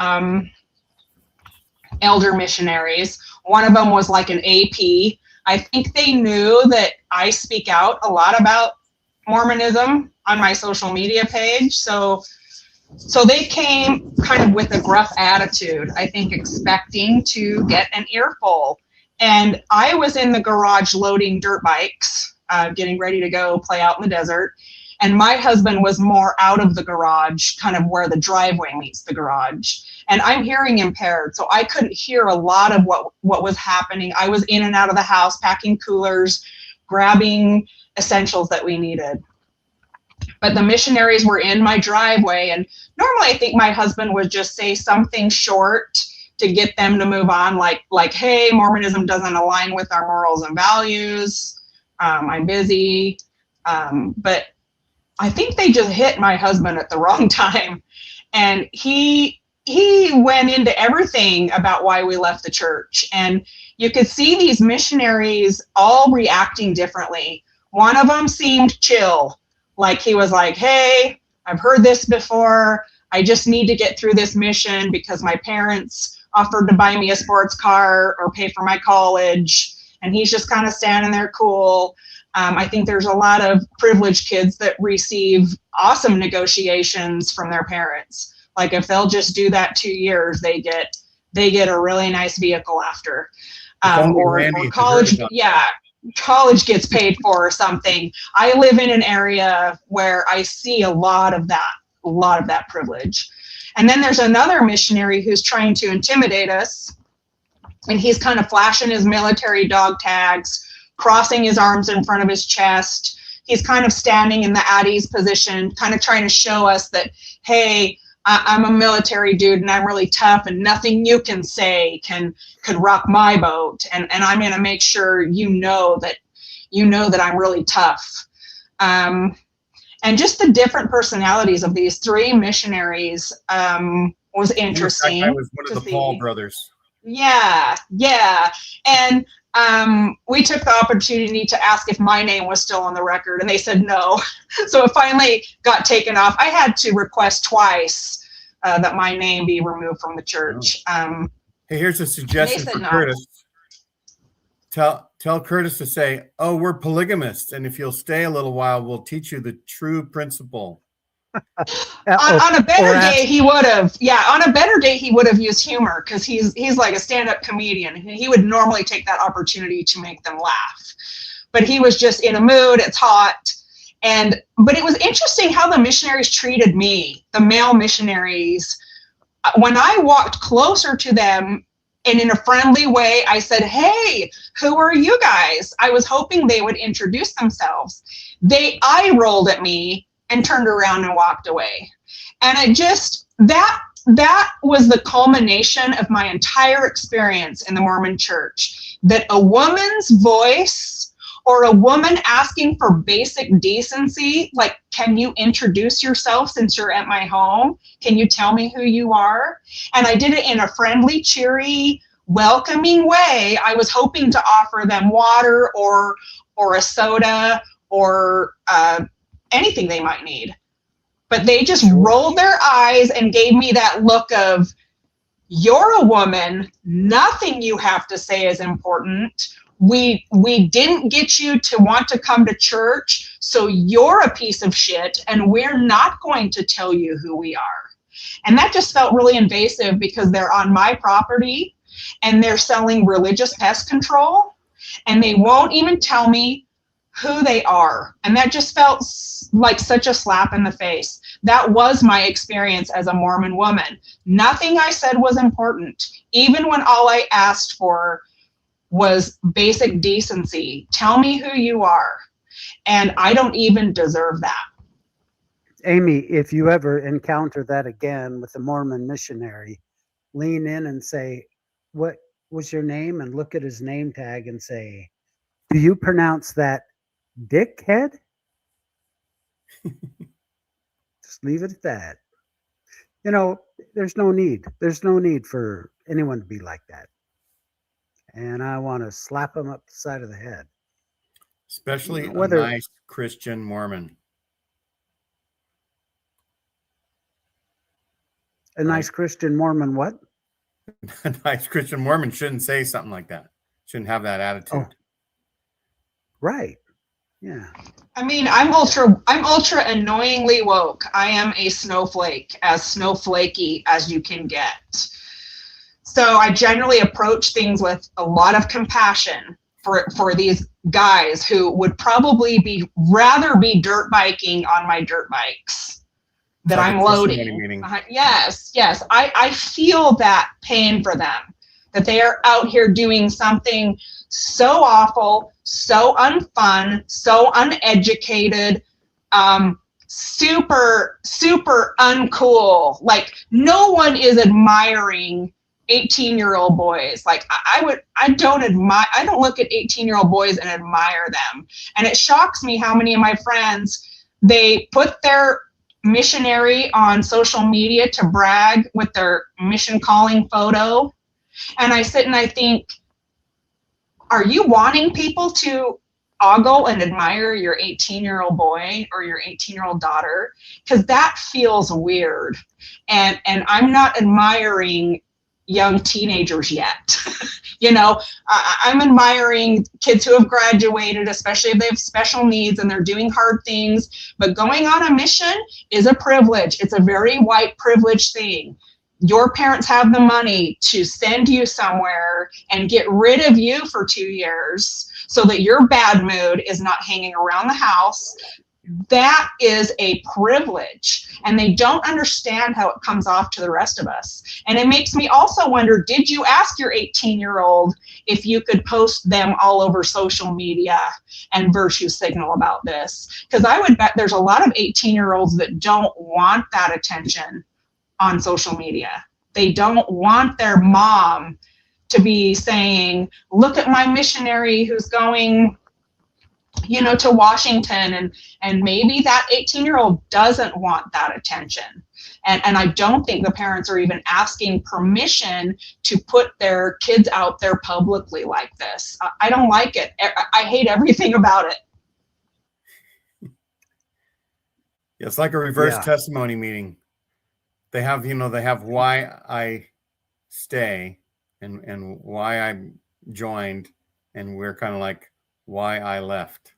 elder missionaries. One of them was like an AP. I think they knew that I speak out a lot about Mormonism on my social media page. So they came kind of with a gruff attitude, I think expecting to get an earful. And I was in the garage loading dirt bikes, getting ready to go play out in the desert. And my husband was more out of the garage, kind of where the driveway meets the garage. And I'm hearing impaired, so I couldn't hear a lot of what was happening. I was in and out of the house, packing coolers, grabbing essentials that we needed. But the missionaries were in my driveway, and normally I think my husband would just say something short to get them to move on, like, hey, Mormonism doesn't align with our morals and values. I'm busy. But I think they just hit my husband at the wrong time. And he went into everything about why we left the church. And you could see these missionaries all reacting differently. One of them seemed chill. Like he was like, hey, I've heard this before. I just need to get through this mission because my parents offered to buy me a sports car or pay for my college. And he's just kind of standing there cool. I think there's a lot of privileged kids that receive awesome negotiations from their parents. Like if they'll just do that 2 years, they get a really nice vehicle after. Or college, college gets paid for or something. I live in an area where I see a lot of that privilege. And then there's another missionary who's trying to intimidate us, and he's kind of flashing his military dog tags, crossing his arms in front of his chest. He's kind of standing in the at ease position, kind of trying to show us that, hey, I'm a military dude and I'm really tough, and nothing you can say could rock my boat. And I'm going to make sure you know that I'm really tough. And just the different personalities of these 3 missionaries was interesting. That was one of the Paul brothers. Yeah. And we took the opportunity to ask if my name was still on the record, and they said no. So it finally got taken off. I had to request twice that my name be removed from the church. Hey, here's a suggestion for Curtis. Tell Curtis to say, oh, we're polygamists, and if you'll stay a little while, we'll teach you the true principle. On a better day, he would have. Yeah, on a better day, he would have used humor, because he's like a stand-up comedian. He would normally take that opportunity to make them laugh. But he was just in a mood. It's hot. But it was interesting how the missionaries treated me, the male missionaries. When I walked closer to them, And in a friendly way, I said, "Hey, who are you guys?" I was hoping they would introduce themselves. They eye rolled at me and turned around and walked away. And I just, that was the culmination of my entire experience in the Mormon church, that a woman's voice or a woman asking for basic decency, like, can you introduce yourself since you're at my home? Can you tell me who you are? And I did it in a friendly, cheery, welcoming way. I was hoping to offer them water or a soda or anything they might need. But they just rolled their eyes and gave me that look of, you're a woman, nothing you have to say is important. We didn't get you to want to come to church, so you're a piece of shit, and we're not going to tell you who we are. And that just felt really invasive, because they're on my property and they're selling religious pest control, and they won't even tell me who they are. And that just felt like such a slap in the face. That was my experience as a Mormon woman. Nothing I said was important, even when all I asked for was basic decency. Tell me who you are. And I don't even deserve that. Amy, if you ever encounter that again with a Mormon missionary, lean in and say, "What was your name?" And look at his name tag and say, "Do you pronounce that dickhead?" Just leave it at that. You know, there's no need. There's no need for anyone to be like that. And I want to slap him up the side of the head. Especially Whether- a nice Christian Mormon. A nice Christian Mormon what? A nice Christian Mormon shouldn't say something like that. Shouldn't have that attitude. Oh. Right. Yeah. I mean, I'm ultra annoyingly woke. I am a snowflake, as snowflakey as you can get. So I generally approach things with a lot of compassion for these guys who would probably rather be dirt biking on my dirt bikes that Like I'm a testimony loading. meeting. Yes. I feel that pain for them, that they are out here doing something so awful, so unfun, so uneducated, super, super uncool. Like, no one is admiring 18-year-old boys. Like, I don't look at 18-year-old boys and admire them. And it shocks me how many of my friends, they put their missionary on social media to brag with their mission calling photo. And I sit and I think, are you wanting people to ogle and admire your 18-year-old boy or your 18-year-old daughter? Because that feels weird. And I'm not admiring young teenagers yet. You know, I'm admiring kids who have graduated, especially if they have special needs and they're doing hard things. But going on a mission is a privilege. It's a very white privilege thing. Your parents have the money to send you somewhere and get rid of you for 2 years so that your bad mood is not hanging around the house. That is a privilege, and they don't understand how it comes off to the rest of us. And it makes me also wonder, did you ask your 18-year-old if you could post them all over social media and virtue signal about this? Because I would bet there's a lot of 18-year-olds that don't want that attention on social media. They don't want their mom to be saying, look at my missionary who's going, you know, to Washington, and maybe that 18-year-old doesn't want that attention. And I don't think the parents are even asking permission to put their kids out there publicly like this. I don't like it. I hate everything about it. It's like a reverse testimony meeting. They have, they have why I stay and why I joined, and we're kind of like why I left.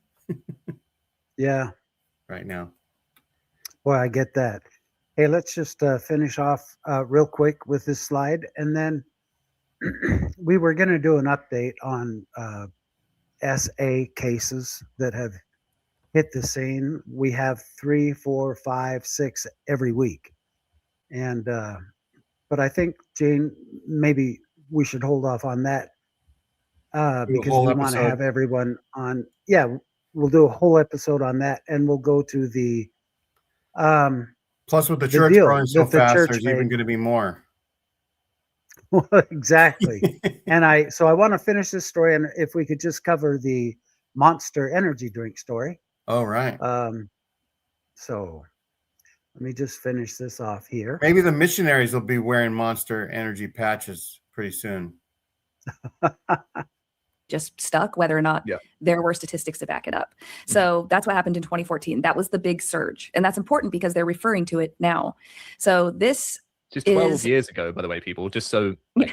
Yeah. Right now. Well, I get that. Hey, let's just finish off real quick with this slide. And then we were going to do an update on SA cases that have hit the scene. We have 3, 4, 5, 6 every week. And, but I think, Jane, maybe we should hold off on that Do a because whole we want to episode. have everyone on. Yeah, we'll do a whole episode on that, and we'll go to the Plus, with the the church deal growing so that the fast, church there's even made. going to be more. Exactly. And I want to finish this story, and if we could just cover the Monster energy drink story. Oh, right. So let me just finish this off here. Maybe the missionaries will be wearing Monster Energy patches pretty soon. Just stuck, whether or not Yeah. there were statistics to back it up. So that's what happened in 2014. That was the big surge. And that's important because they're referring to it now. So this Just 12 is- years ago, by the way, people. Just so, like,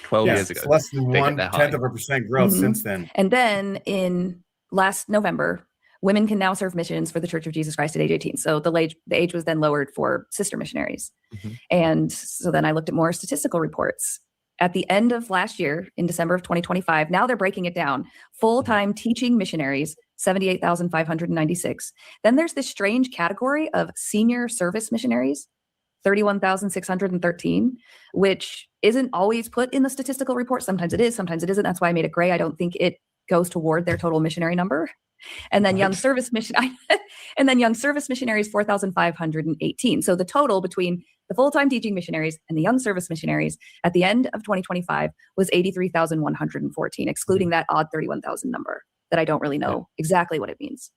12 Yes, years ago. it's less than they hit 1/10 their of a percent growth Mhm. since then. And then in last November, women can now serve missions for the Church of Jesus Christ at age 18. So the age was then lowered for sister missionaries. Mhm. And so then I looked at more statistical reports. At the end of last year, in December of 2025, now they're breaking it down. Full-time teaching missionaries, 78,596. Then there's this strange category of senior service missionaries, 31,613, which isn't always put in the statistical report. Sometimes it is, sometimes it isn't. That's why I made it gray. I don't think it goes toward their total missionary number. And then young service missionaries, 4,518. So the total between the full-time teaching missionaries and the young service missionaries at the end of 2025 was 83,114, excluding that odd 31,000 number that I don't really know exactly what it means.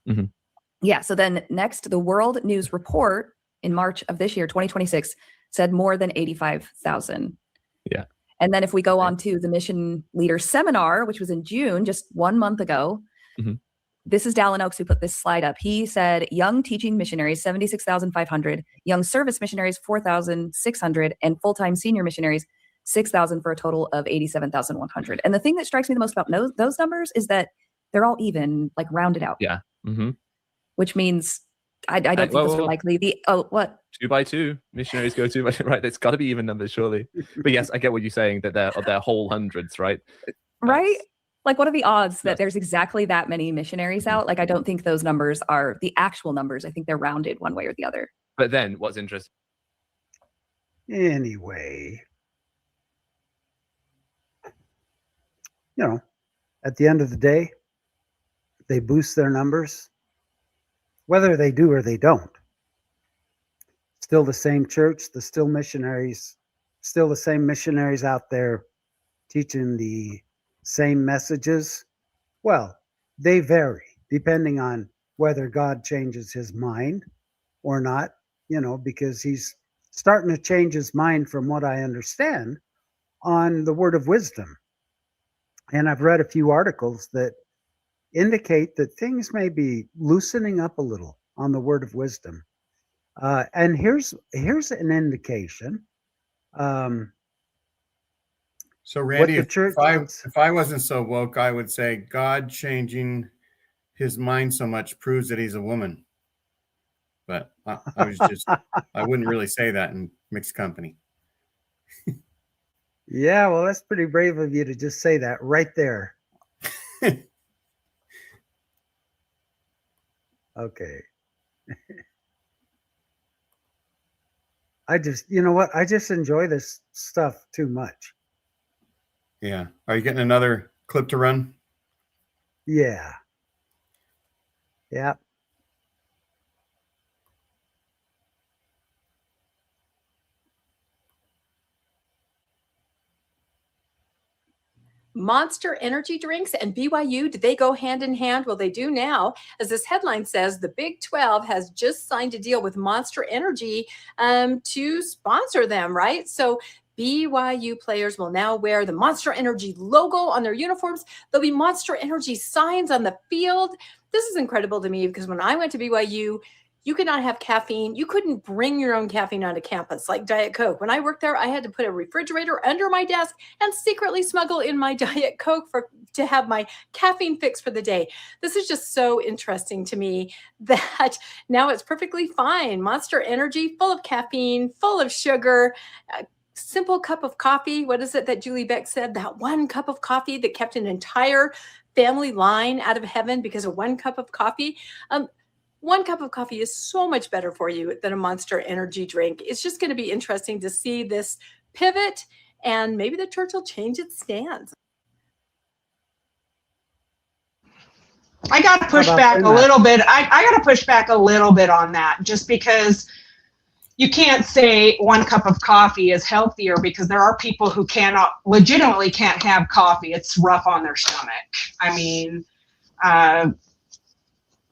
Mhm. Yeah. So then next, the World News Report in March of this year, 2026, said more than 85,000. Yeah. And then if we go on to the Mission Leader Seminar, which was in June, just 1 month ago, Mhm. this is Dallin Oaks who put this slide up. He said young teaching missionaries, 76,500, young service missionaries, 4,600, and full-time senior missionaries, 6,000 for a total of 87,100. And the thing that strikes me the most about those numbers is that they're all even, like rounded out. Yeah. Mm-hmm. Which means I don't think those are likely. 2 by 2 missionaries go 2 by 2, right? It's got to be even numbers, surely. But yes, I get what you're saying, that they're whole hundreds, right? Right? Like, what are the odds that there's exactly that many missionaries out? Like, I don't think those numbers are the actual numbers. I think they're rounded one way or the other. But then what's interesting? Anyway, at the end of the day, they boost their numbers, whether they do or they don't. Still the same church, still the same missionaries out there teaching the same messages. Well, they vary depending on whether God changes his mind or not, because he's starting to change his mind, from what I understand, on the word of wisdom. And I've read a few articles that indicate that things may be loosening up a little on the word of wisdom. And here's an indication. So, Randy, the church if I wasn't so woke, I would say God changing his mind so much proves that he's a woman. But I wouldn't really say that in mixed company. Yeah, well, that's pretty brave of you to just say that right there. Okay. I just enjoy this stuff too much. Yeah. Are you getting another clip to run? Yeah. Yeah. Monster energy drinks and BYU, did they go hand in hand? Well, they do now. As this headline says, the Big 12 has just signed a deal with Monster Energy to sponsor them, right? So BYU players will now wear the Monster Energy logo on their uniforms. There'll be Monster Energy signs on the field. This is incredible to me because when I went to BYU, you could not have caffeine. You couldn't bring your own caffeine onto campus like Diet Coke. When I worked there, I had to put a refrigerator under my desk and secretly smuggle in my Diet Coke to have my caffeine fix for the day. This is just so interesting to me that now it's perfectly fine. Monster Energy, full of caffeine, full of sugar, a simple cup of coffee. What is it that Julie Beck said? That one cup of coffee that kept an entire family line out of heaven because of one cup of coffee. One cup of coffee is so much better for you than a Monster Energy drink. It's just going to be interesting to see this pivot and maybe the church will change its stance. I got to push How about back a that? little bit. I got to push back a little bit on that, just because you can't say 1 cup of coffee is healthier, because there are people who legitimately can't have coffee. It's rough on their stomach. I mean,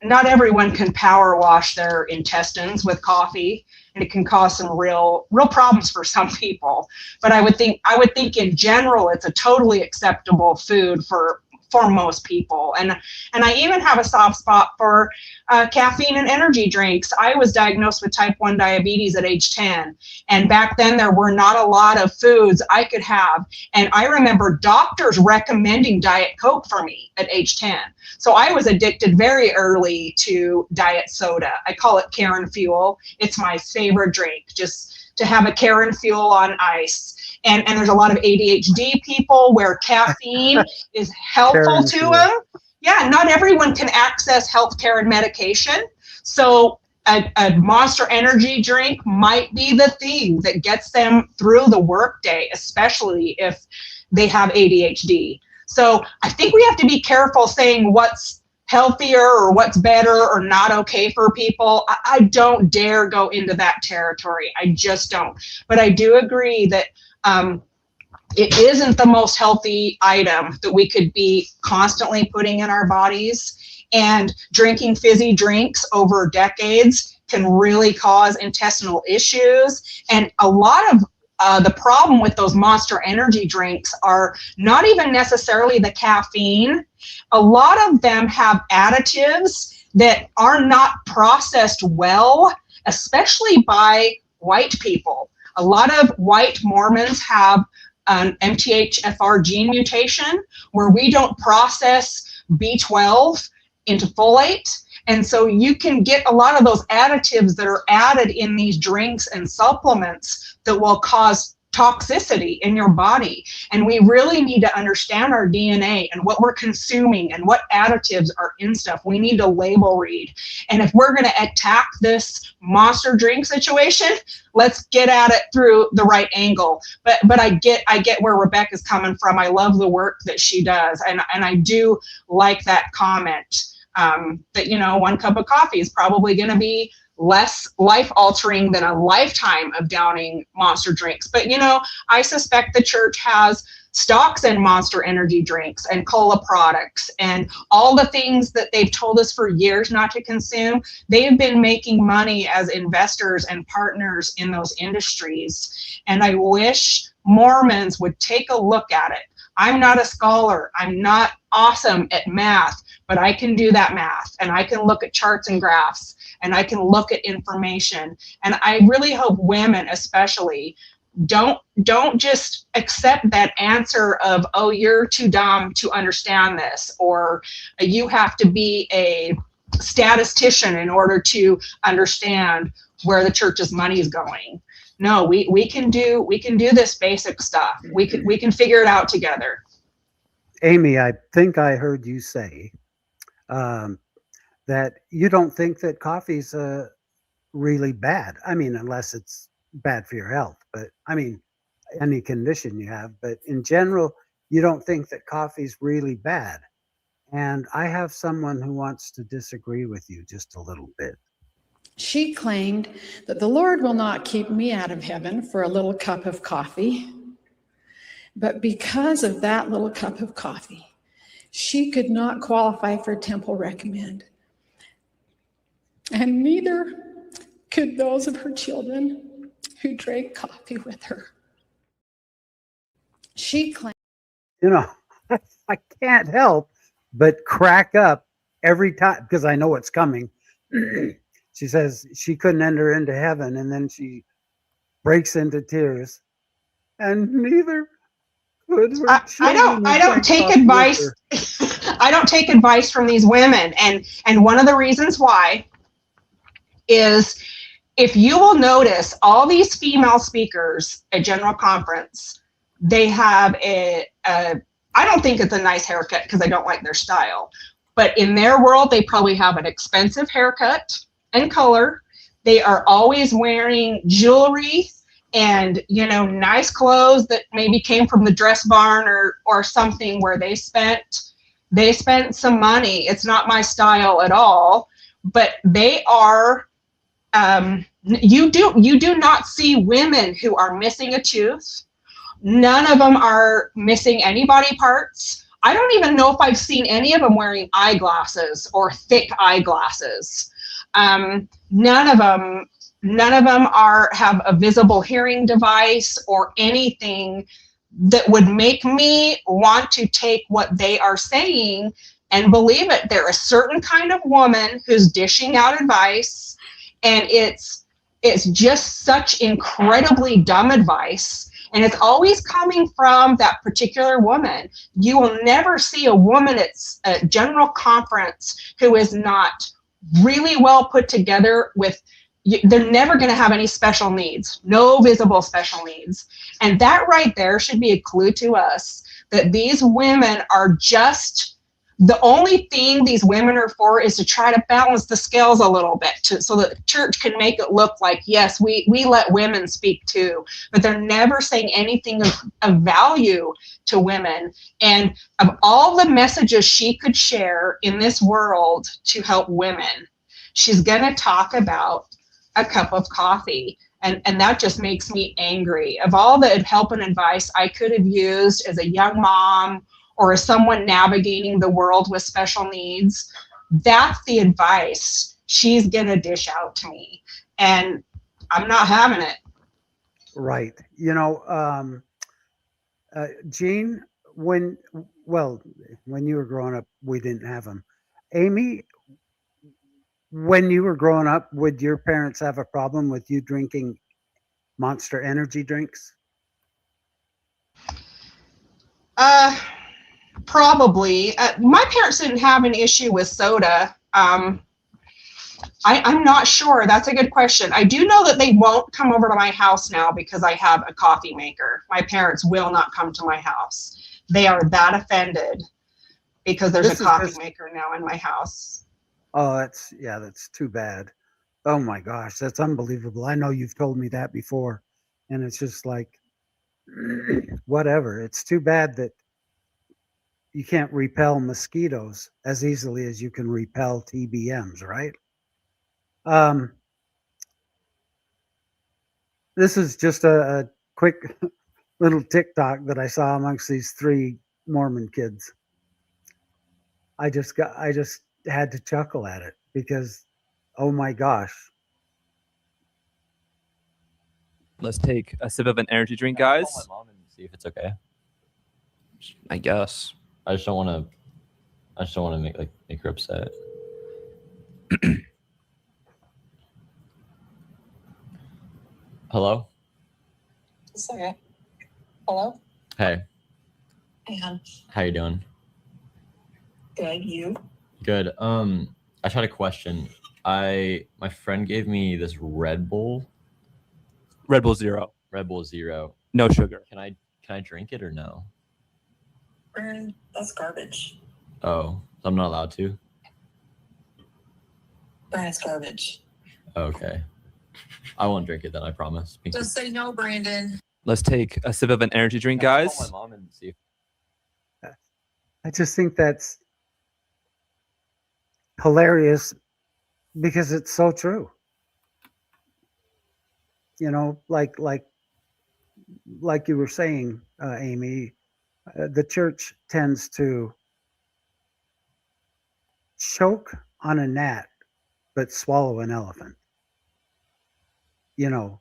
not everyone can power wash their intestines with coffee, and it can cause some real problems for some people. But I would think in general, it's a totally acceptable food for most people. And I even have a soft spot for caffeine and energy drinks. I was diagnosed with type 1 diabetes at age 10. And back then there were not a lot of foods I could have. And I remember doctors recommending Diet Coke for me at age 10. So I was addicted very early to diet soda. I call it Karen Fuel. It's my favorite drink, just to have a Karen Fuel on ice. And there's a lot of ADHD people where caffeine is helpful to them. Yeah, not everyone can access healthcare and medication. So a Monster Energy drink might be the thing that gets them through the workday, especially if they have ADHD. So I think we have to be careful saying what's healthier or what's better or not okay for people. I don't dare go into that territory. I just don't. But I do agree that it isn't the most healthy item that we could be constantly putting in our bodies. And drinking fizzy drinks over decades can really cause intestinal issues. And a lot of the problem with those Monster Energy drinks are not even necessarily the caffeine. A lot of them have additives that are not processed well, especially by white people. A lot of white Mormons have an MTHFR gene mutation where we don't process B12 into folate. And so you can get a lot of those additives that are added in these drinks and supplements that will cause toxicity in your body. And we really need to understand our DNA and what we're consuming and what additives are in stuff. We need to label read. And if we're going to attack this monster drink situation, let's get at it through the right angle. But I get where Rebecca's coming from. I love the work that she does. And I do like that comment that, 1 cup of coffee is probably going to be less life-altering than a lifetime of downing monster drinks. But, I suspect the church has stocks in Monster Energy drinks and cola products and all the things that they've told us for years not to consume. They've been making money as investors and partners in those industries. And I wish Mormons would take a look at it. I'm not a scholar. I'm not awesome at math, but I can do that math, and I can look at charts and graphs, and I can look at information. And I really hope women especially don't just accept that answer of, oh, you're too dumb to understand this, or you have to be a statistician in order to understand where the church's money is going. No, we can do this basic stuff. We can figure it out together. Amy, I think I heard you say that you don't think that coffee's really bad. I mean, unless it's bad for your health, but I mean, any condition you have. But in general, you don't think that coffee's really bad. And I have someone who wants to disagree with you just a little bit. She claimed that the Lord will not keep me out of heaven for a little cup of coffee. But because of that little cup of coffee, she could not qualify for Temple Recommend. And neither could those of her children who drank coffee with her. She claimed, I can't help but crack up every time because I know it's coming. She says she couldn't enter into heaven, and then she breaks into tears. And neither could her I don't take advice. I don't take advice from these women, and one of the reasons why is, if you will notice, all these female speakers at General Conference, they have I don't think it's a nice haircut because I don't like their style, but in their world, they probably have an expensive haircut and color. They are always wearing jewelry and, you know, nice clothes that maybe came from the dress barn or something where they spent some money. It's not my style at all, but they are, you do not see women who are missing a tooth. None of them are missing any body parts. I don't even know if I've seen any of them wearing eyeglasses or thick eyeglasses. None of them have a visible hearing device or anything that would make me want to take what they are saying and believe it. They're a certain kind of woman who's dishing out advice, and it's just such incredibly dumb advice. And it's always coming from that particular woman. You will never see a woman at a general conference who is not really well put together with, they're never going to have any special needs, no visible special needs. And that right there should be a clue to us that these women are just, the only thing these women are for is to try to balance the scales a little bit so that the church can make it look like, yes, we let women speak too, but they're never saying anything of value to women. And of all the messages she could share in this world to help women, she's going to talk about a cup of coffee. And that just makes me angry. Of all the help and advice I could have used as a young mom or as someone navigating the world with special needs, that's the advice she's gonna dish out to me. And I'm not having it. Right. You know, Jean, when you were growing up, we didn't have them. Amy, when you were growing up, would your parents have a problem with you drinking Monster energy drinks? Probably. My parents didn't have an issue with soda. I'm not sure. That's a good question. I do know that they won't come over to my house now because I have a coffee maker. My parents will not come to my house. They are that offended because there's a coffee maker now in my house. Oh, that's too bad. Oh my gosh, that's unbelievable. I know you've told me that before, and it's just like, whatever. It's too bad that you can't repel mosquitoes as easily as you can repel TBMs, right? This is just a quick little TikTok that I saw amongst these 3 Mormon kids. I just had to chuckle at it because, oh my gosh. Let's take a sip of an energy drink, guys. Call my mom and see if it's okay. I guess. I just don't want to make her upset. Hello? It's okay. Hello? Hey. Hey, hon. How you doing? Good. You? Good. I just had a question. My friend gave me this Red Bull. Red Bull Zero. Red Bull Zero. No sugar. Can I drink it or no? That's garbage. Oh, so I'm not allowed to? That's garbage. Okay. I won't drink it then, I promise. Just say no, Brandon. Let's take a sip of an energy drink, guys. Call my mom and see if... I just think that's hilarious because it's so true. You know, like you were saying, Amy, the church tends to choke on a gnat but swallow an elephant. You know,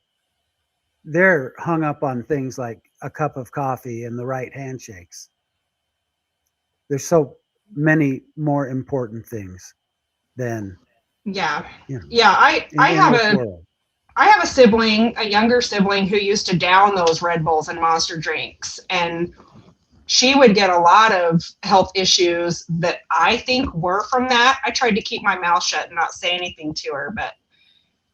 they're hung up on things like a cup of coffee and the right handshakes. There's so many more important things than, Yeah. you know, Yeah. I have a sibling, a younger sibling, who used to down those Red Bulls and Monster drinks, and she would get a lot of health issues that I think were from that. I tried to keep my mouth shut and not say anything to her, but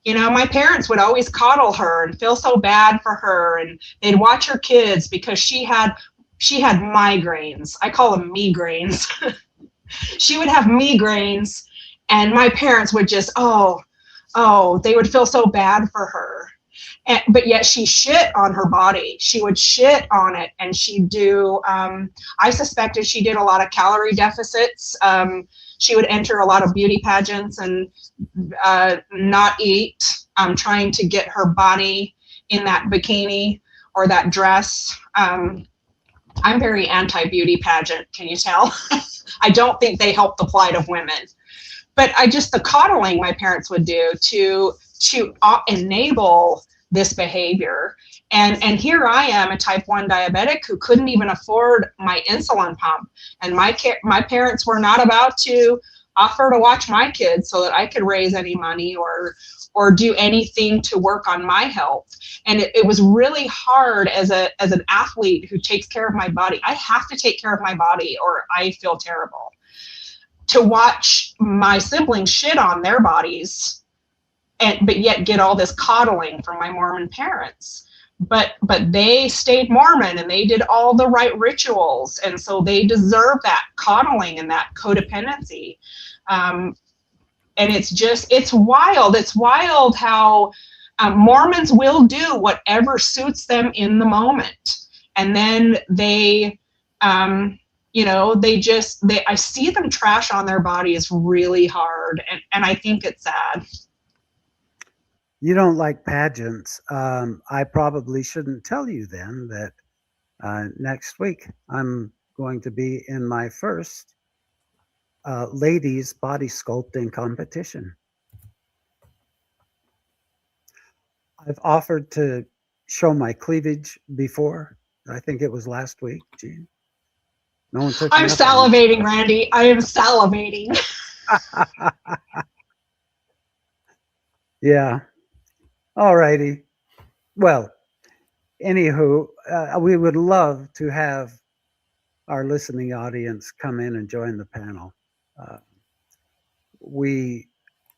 you know, my parents would always coddle her and feel so bad for her, and they'd watch her kids because she had migraines. I call them migraines. She would have migraines, and my parents would just, they would feel so bad for her. But yet she shit on her body. She would shit on it, and she'd do, I suspected she did a lot of calorie deficits. She would enter a lot of beauty pageants and not eat, trying to get her body in that bikini or that dress. I'm very anti-beauty pageant, can you tell? I don't think they help the plight of women. But the coddling my parents would do to enable this behavior. And here I am, a type 1 diabetic who couldn't even afford my insulin pump. And my parents were not about to offer to watch my kids so that I could raise any money or do anything to work on my health. And it was really hard as an athlete who takes care of my body. I have to take care of my body or I feel terrible. To watch my siblings shit on their bodies, but yet get all this coddling from my Mormon parents. But they stayed Mormon and they did all the right rituals, and so they deserve that coddling and that codependency. And it's wild. It's wild how Mormons will do whatever suits them in the moment, and then they. I see them trash on their bodies really hard, and I think it's sad. You don't like pageants. I probably shouldn't tell you then that next week I'm going to be in my first ladies body sculpting competition. I've offered to show my cleavage before. I think it was last week, Gene. No one took. I'm salivating, Randy. I am salivating. Yeah. All righty. Well, anywho, we would love to have our listening audience come in and join the panel.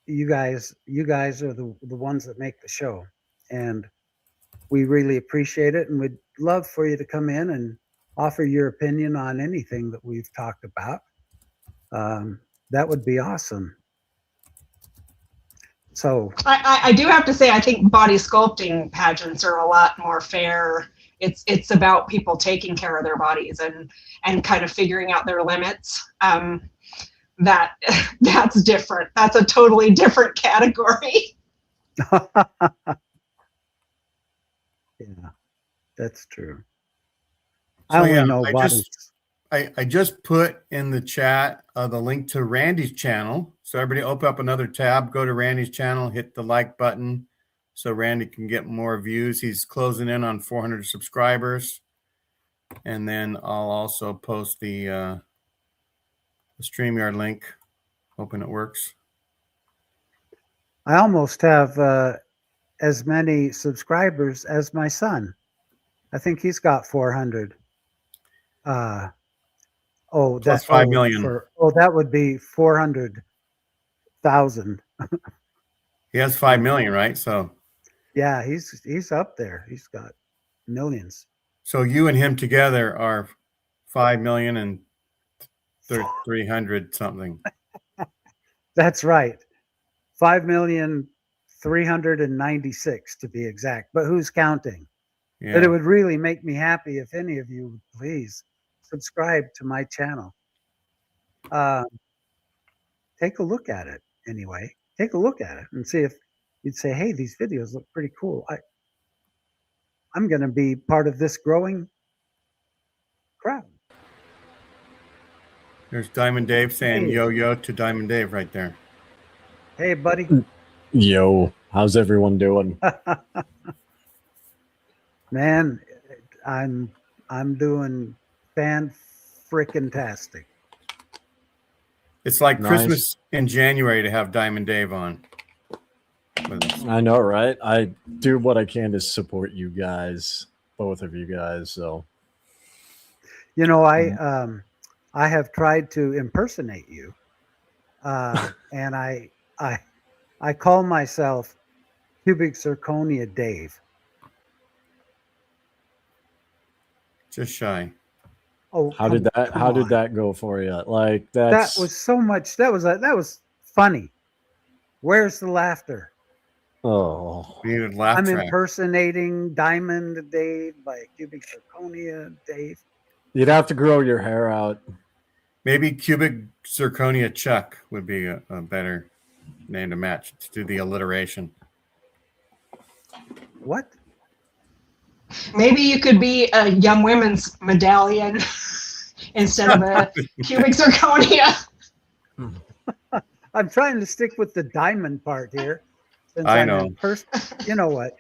You guys are the ones that make the show, and we really appreciate it. And we'd love for you to come in and offer your opinion on anything that we've talked about. That would be awesome. So I do have to say, I think body sculpting pageants are a lot more fair. It's about people taking care of their bodies and kind of figuring out their limits. That's different. That's a totally different category. Yeah, that's true. So, I only know I just put in the chat the link to Randy's channel. So everybody open up another tab, go to Randy's channel, hit the like button so Randy can get more views. He's closing in on 400 subscribers. And then I'll also post the StreamYard link. Hoping it works. I almost have as many subscribers as my son. I think he's got 400. That's 5 million. That would be 400,000. He has 5 million, right? So yeah, he's up there. He's got millions. So you and him together are 5 million and 300 something. That's right. 5,396,000 to be exact. But who's counting? Yeah. But it would really make me happy if any of you would please subscribe to my channel. Take a look at it anyway. Take a look at it and see if you'd say, hey, these videos look pretty cool. I'm going to be part of this growing crowd. There's Diamond Dave saying yo to Diamond Dave right there. Hey, buddy. Yo, how's everyone doing? Man, I'm doing fan-frickin-tastic. It's like Nice. Christmas in January to have Diamond Dave on. I know, right? I do what I can to support you guys, both of you guys. So, You know, I have tried to impersonate you, and I call myself Cubic Zirconia Dave. Just shy. Oh, how did that go for you? Like that was so much. That was funny. Where's the laughter? Oh, We need a laugh I'm track. impersonating Diamond Dave by Cubic Zirconia Dave. you'd have to grow your hair out. Maybe Cubic Zirconia Chuck would be a better name to match to do the alliteration. What? Maybe you could be a young women's medallion instead of a cubic zirconia. I'm trying to stick with the diamond part here. Since I I'm know. You know what?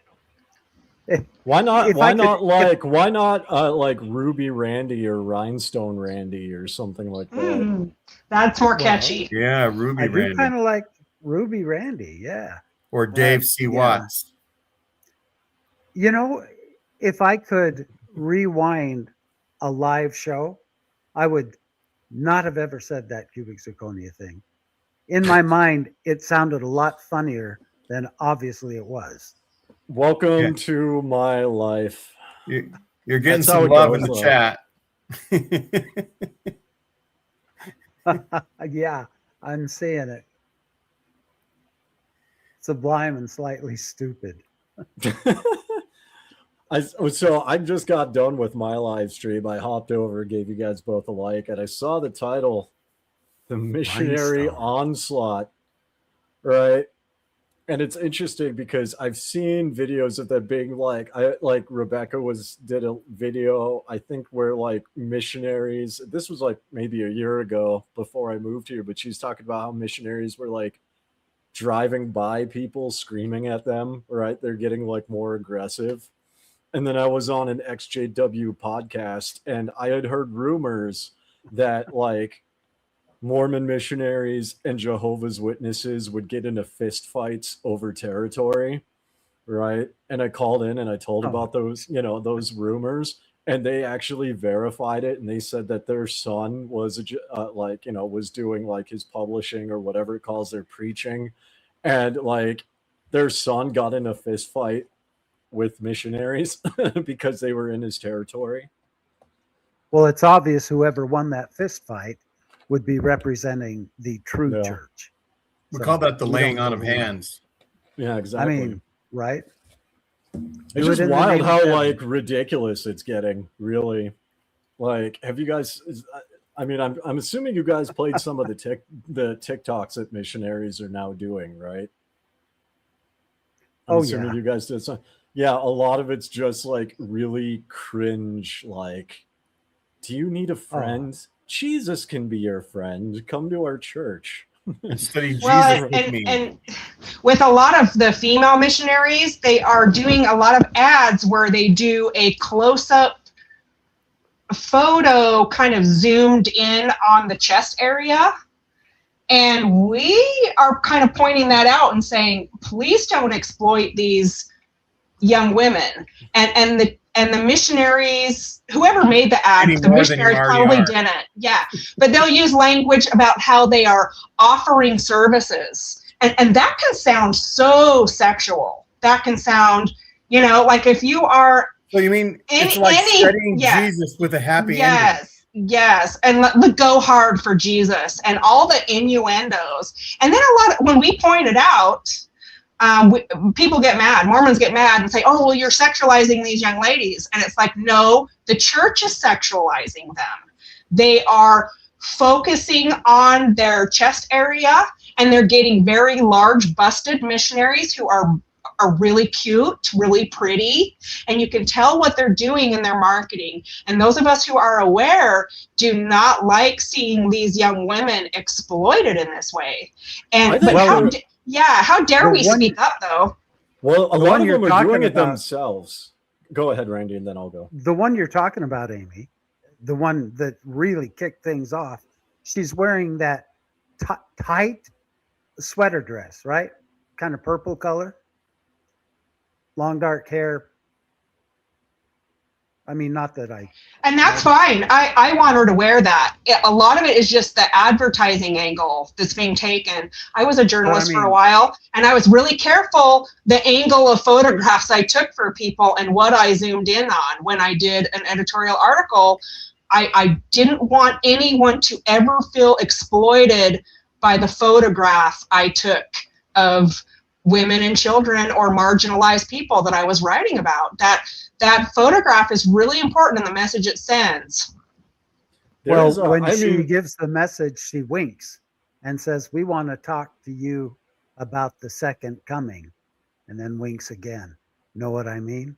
Why not? If Why I could- not like? Why not like Ruby Randy or Rhinestone Randy or something like that? That's more catchy. Yeah, Ruby I do Randy. kind of like Ruby Randy, yeah. Or Dave C. yeah. Watts. You know, if I could rewind a live show, I would not have ever said that cubic zirconia thing. In my mind, it sounded a lot funnier than obviously it was. Welcome to my life. You're getting That's how some it love in goes, the though. chat. Yeah, I'm seeing it. Sublime and slightly stupid. So I just got done with my live stream. I hopped over, gave you guys both a like, and I saw the title, The Missionary Onslaught, right? And it's interesting because I've seen videos of that being like Rebecca did a video, I think, where like missionaries, this was like maybe a year ago before I moved here, but she's talking about how missionaries were like driving by people screaming at them, right? They're getting like more aggressive. And then I was on an XJW podcast and I had heard rumors that like Mormon missionaries and Jehovah's Witnesses would get into fist fights over territory, right? And I called in and I told about those, those rumors, and they actually verified it. And they said that their son was was doing like his publishing or whatever it calls their preaching, and like their son got in a fist fight with missionaries because they were in his territory. Well, it's obvious whoever won that fist fight would be representing the true church. We So call that the we laying don't on of believe- hands. Yeah, exactly. I mean, right? It's Do it just in the wild name of how heaven. like ridiculous it's getting. Really, like, have you guys? I mean, I'm assuming you guys played some of the TikToks that missionaries are now doing, right? I'm assuming yeah. you guys did some. Yeah, a lot of it's just like really cringe. Like, do you need a friend? Jesus can be your friend. Come to our church. Study Well, and with a lot of the female missionaries, they are doing a lot of ads where they do a close-up photo kind of zoomed in on the chest area. And we are kind of pointing that out and saying, please don't exploit these young women. And the missionaries, whoever made the ad, Any the more than you missionaries already probably are. didn't. Yeah. But they'll use language about how they are offering services. And that can sound so sexual. That can sound, like if you are. So you mean it's like studying yeah. Jesus with a happy ending? Yes, and go hard for Jesus and all the innuendos. And then when we point it out, people get mad. Mormons get mad and say, "Oh, well, you're sexualizing these young ladies." And it's like, no, the church is sexualizing them. They are focusing on their chest area, and they're getting very large, busted missionaries who are really cute, really pretty, and you can tell what they're doing in their marketing. And those of us who are aware do not like seeing these young women exploited in this way. And how dare we speak up though? Well, a lot of you're them are talking doing it about- themselves. Go ahead, Randy, and then I'll go. The one you're talking about, Amy, the one that really kicked things off, she's wearing that tight sweater dress, right? Kind of purple color. Long dark hair. I mean, not that I. And that's fine. I want her to wear that. A lot of it is just the advertising angle that's being taken. I was a journalist for a while, and I was really careful the angle of photographs I took for people and what I zoomed in on when I did an editorial article. I didn't want anyone to ever feel exploited by the photograph I took of women and children or marginalized people that I was writing about. That photograph is really important in the message it sends. Well, when she gives the message, she winks and says, "We want to talk to you about the second coming," and then winks again. Know what I mean?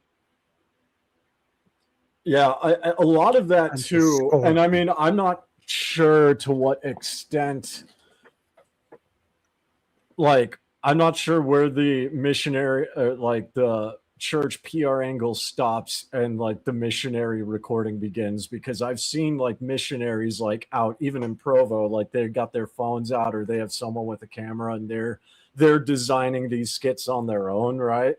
Yeah, a lot of that I'm just too. And I scolding. mean, I'm not sure to what extent, like, I'm not sure where the missionary, like the church PR angle stops and like the missionary recording begins, because I've seen like missionaries like out, even in Provo, like they got their phones out or they have someone with a camera and they're designing these skits on their own, right?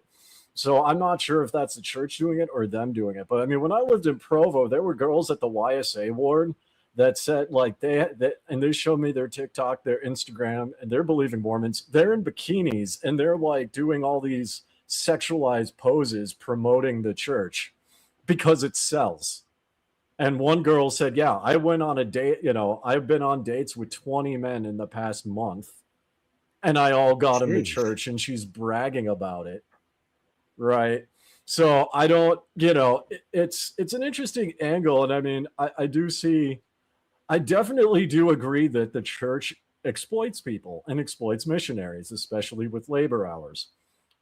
So I'm not sure if that's the church doing it or them doing it. But I mean, when I lived in Provo, there were girls at the YSA ward that said like and they showed me their TikTok, their Instagram, and they're believing Mormons. They're in bikinis and they're like doing all these sexualized poses promoting the church because it sells. And one girl said, "Yeah, I went on a date, I've been on dates with 20 men in the past month and I all got them to church," and she's bragging about it. Right. So I don't, it's an interesting angle. And I mean, I definitely do agree that the church exploits people and exploits missionaries, especially with labor hours.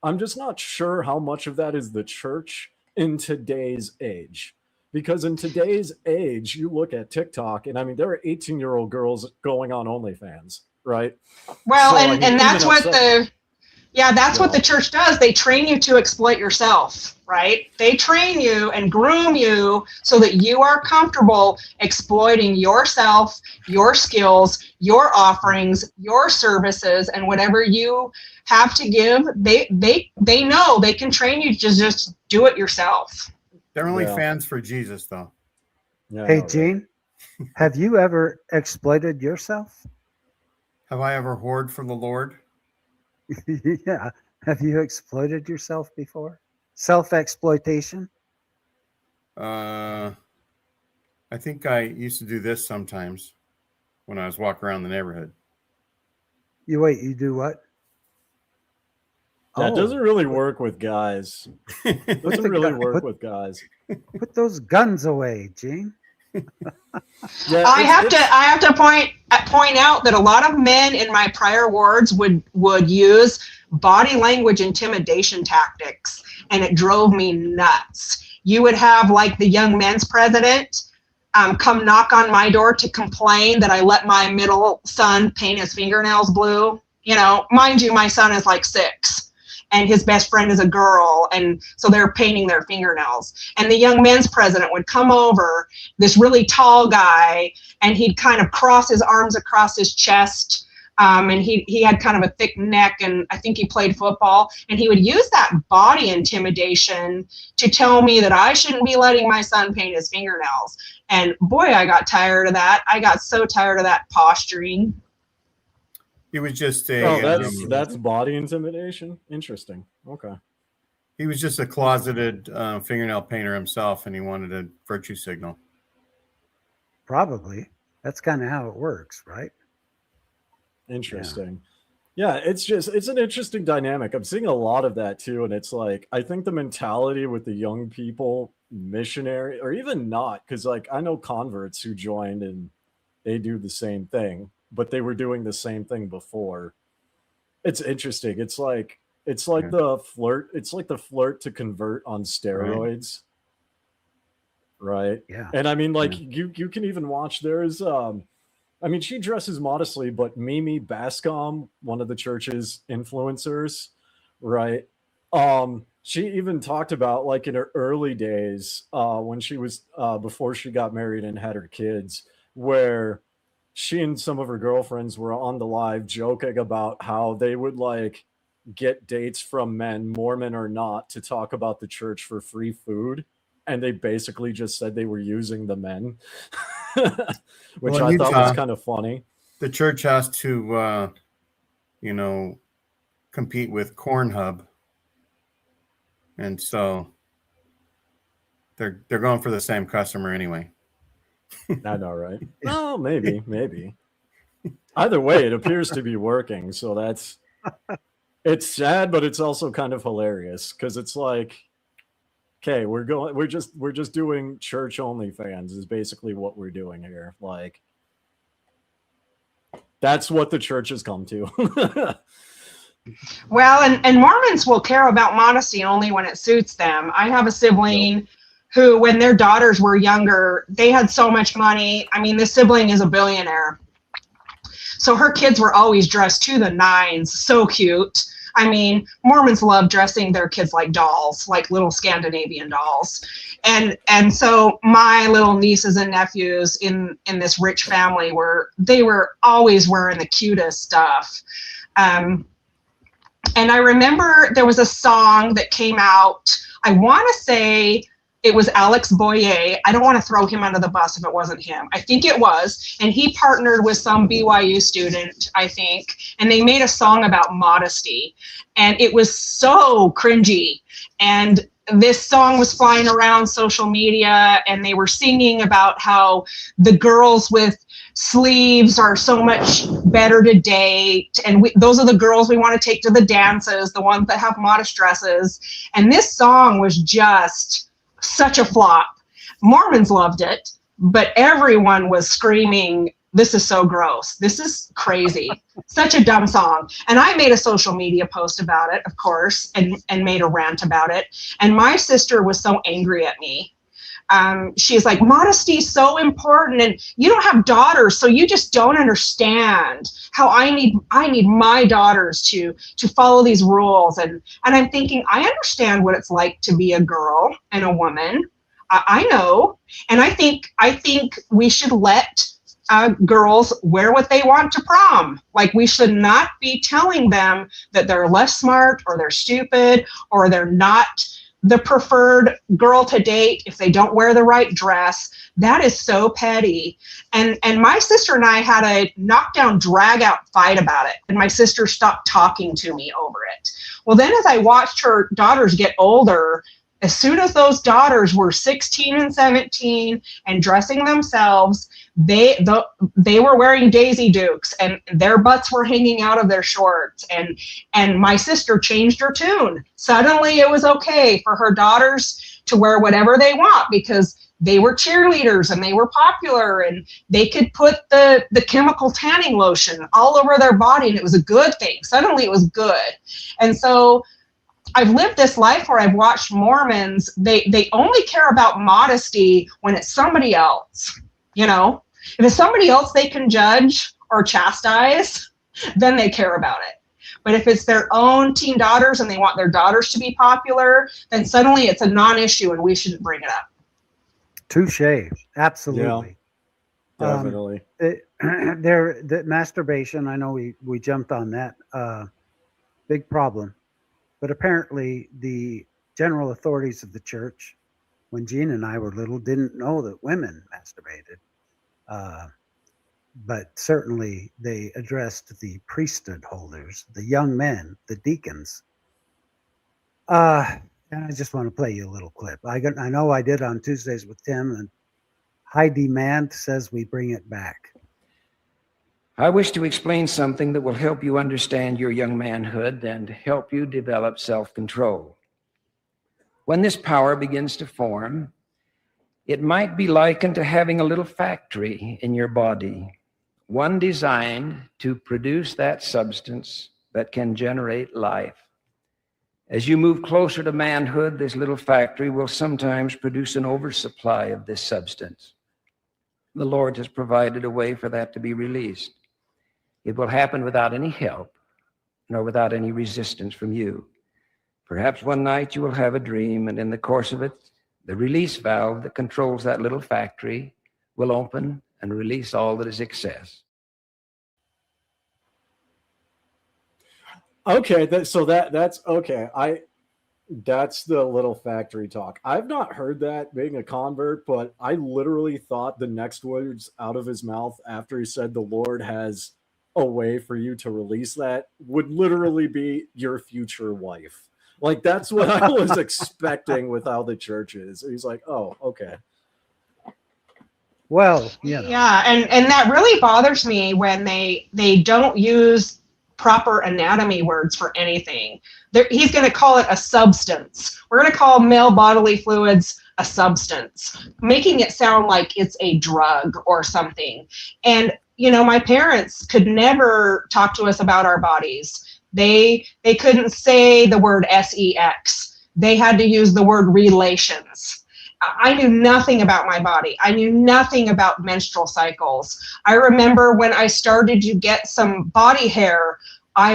I'm just not sure how much of that is the church in today's age. Because in today's age, you look at TikTok and I mean, there are 18-year-old girls going on OnlyFans, right? Well, So, and that's what what the church does. They train you to exploit yourself, right? They train you and groom you so that you are comfortable exploiting yourself, your skills, your offerings, your services, and whatever you have to give. They know they can train you to just do it yourself. They're only fans for Jesus, though. Yeah, hey, Gene, have you ever exploited yourself? Have I ever whored for the Lord? Yeah. Have you exploited yourself before? Self-exploitation? I think I used to do this sometimes when I was walking around the neighborhood. You do what? That doesn't really work with guys. Doesn't really work with guys. Put those guns away, Gene. I have to point out that a lot of men in my prior wards would use body language intimidation tactics, and it drove me nuts. You would have like the young men's president come knock on my door to complain that I let my middle son paint his fingernails blue. Mind you, my son is like 6. And his best friend is a girl, and so they're painting their fingernails. And the young men's president would come over, this really tall guy, and he'd kind of cross his arms across his chest, and he had kind of a thick neck, and I think he played football, and he would use that body intimidation to tell me that I shouldn't be letting my son paint his fingernails. And boy, I got tired of that. I got so tired of that posturing. He was just a. That's body intimidation. Interesting. Okay. He was just a closeted fingernail painter himself, and he wanted a virtue signal. Probably. That's kind of how it works, right? Interesting. Yeah, it's an interesting dynamic. I'm seeing a lot of that too, and it's like I think the mentality with the young people, missionary, or even not, because like I know converts who joined and they do the same thing, but they were doing the same thing before. It's interesting. It's like the flirt. It's like the flirt to convert on steroids. Right. Yeah. And I mean, like you can even watch. There's I mean, she dresses modestly, but Mimi Bascom, one of the church's influencers, right? She even talked about like in her early days, when she was before she got married and had her kids, where she and some of her girlfriends were on the live joking about how they would like get dates from men, Mormon or not, to talk about the church for free food. And they basically just said they were using the men, which I thought was kind of funny. The church has to, compete with Cornhub. And so they're going for the same customer anyway. I know, right? Oh, maybe. Either way, it appears to be working. So that's It's sad, but it's also kind of hilarious because it's like, okay, we're just doing church only fans is basically what we're doing here. Like, that's what the church has come to. Well, and Mormons will care about modesty only when it suits them. I have a sibling who, when their daughters were younger, they had so much money. I mean, this sibling is a billionaire. So her kids were always dressed to the nines, so cute. I mean, Mormons love dressing their kids like dolls, like little Scandinavian dolls. And so my little nieces and nephews in this rich family they were always wearing the cutest stuff. And I remember there was a song that came out, I want to say it was Alex Boyer. I don't want to throw him under the bus if it wasn't him. I think it was. And he partnered with some BYU student, I think, and they made a song about modesty. And it was so cringy. And this song was flying around social media, and they were singing about how the girls with sleeves are so much better to date, and those are the girls we want to take to the dances, the ones that have modest dresses. And this song was just such a flop. Mormons loved it, but everyone was screaming, "This is so gross. This is crazy." Such a dumb song. And I made a social media post about it, of course, and made a rant about it. And my sister was so angry at me. She's like, modesty is so important, and you don't have daughters, so you just don't understand how I need my daughters to follow these rules. And I'm thinking, I understand what it's like to be a girl and a woman. I know. And I think we should let girls wear what they want to prom. Like, we should not be telling them that they're less smart or they're stupid or they're not the preferred girl to date if they don't wear the right dress. That is so petty. And my sister and I had a knockdown, drag out fight about it. And my sister stopped talking to me over it. Well, then as I watched her daughters get older, as soon as those daughters were 16 and 17 and dressing themselves, they were wearing Daisy Dukes and their butts were hanging out of their shorts. And my sister changed her tune. Suddenly it was okay for her daughters to wear whatever they want because they were cheerleaders and they were popular and they could put the chemical tanning lotion all over their body and it was a good thing. Suddenly it was good. And so I've lived this life where I've watched Mormons, they only care about modesty when it's somebody else, you know? If it's somebody else they can judge or chastise, then they care about it. But if it's their own teen daughters and they want their daughters to be popular, then suddenly it's a non-issue and we shouldn't bring it up. Touche. Absolutely. Yeah, definitely. The masturbation, I know we jumped on that. Big problem. But apparently the general authorities of the church, when Gene and I were little, didn't know that women masturbated. But certainly they addressed the priesthood holders, the young men, the deacons. And I just want to play you a little clip. I know I did on Tuesdays with Tim, and High Demand says we bring it back. I wish to explain something that will help you understand your young manhood and help you develop self-control. When this power begins to form, it might be likened to having a little factory in your body, one designed to produce that substance that can generate life. As you move closer to manhood, this little factory will sometimes produce an oversupply of this substance. The Lord has provided a way for that to be released. It will happen without any help, nor without any resistance from you. Perhaps one night you will have a dream, and in the course of it, the release valve that controls that little factory will open and release all that is excess. Okay, that's okay. That's the little factory talk. I've not heard that being a convert, but I literally thought the next words out of his mouth after he said the Lord has a way for you to release that would literally be your future wife. Like, that's what I was expecting with how the church is. He's like, oh, okay. Well, yeah. Yeah, and that really bothers me when they don't use proper anatomy words for anything. He's going to call it a substance. We're going to call male bodily fluids a substance, making it sound like it's a drug or something. And, you know, my parents could never talk to us about our bodies. They couldn't say the word sex. They had to use the word relations. I knew nothing about my body. I knew nothing about menstrual cycles. I remember when I started to get some body hair, I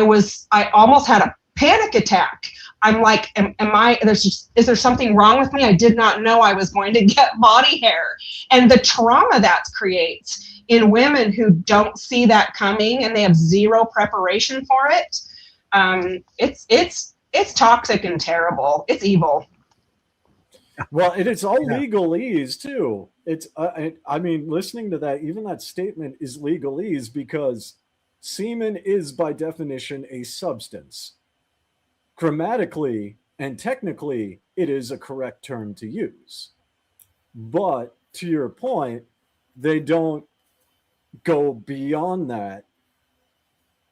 almost had a panic attack. I'm like, is there something wrong with me? I did not know I was going to get body hair. And the trauma that creates in women who don't see that coming and they have zero preparation for it, it's toxic and terrible. It's evil. Well, and it's all legalese too. It's, I mean, listening to that, even that statement is legalese because semen is by definition a substance. Grammatically and technically, it is a correct term to use. But to your point, they don't go beyond that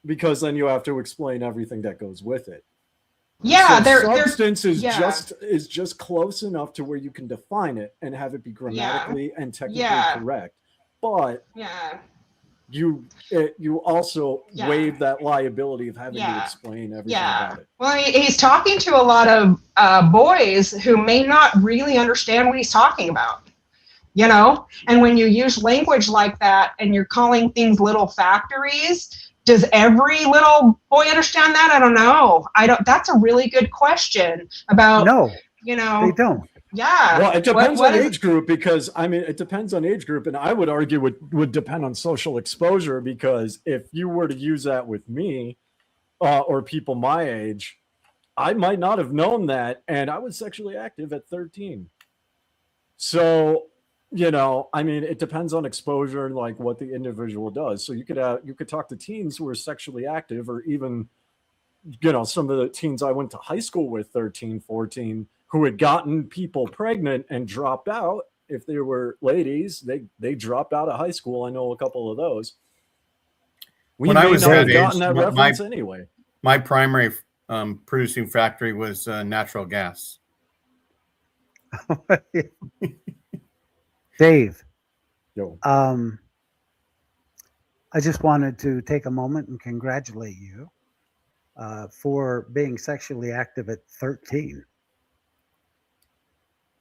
because then you have to explain everything that goes with it. Yeah, so substance is just close enough to where you can define it and have it be grammatically and technically correct. But you also waive that liability of having to explain everything about it. Well, he's talking to a lot of boys who may not really understand what he's talking about. You know, and when you use language like that and you're calling things little factories, does every little boy understand that? I don't know. That's a really good question about. No, you know, they don't. Yeah. Well, it depends on age group because I mean, it depends on age group, and I would argue would depend on social exposure because if you were to use that with me or people my age, I might not have known that, and I was sexually active at 13. So. You know, I mean, it depends on exposure and like what the individual does. So you could talk to teens who are sexually active or even, you know, some of the teens I went to high school with 13, 14, who had gotten people pregnant and dropped out. If they were ladies, they dropped out of high school. I know a couple of those. When I was that age, reference anyway. My primary producing factory was natural gas. Dave, Yo. I just wanted to take a moment and congratulate you for being sexually active at 13.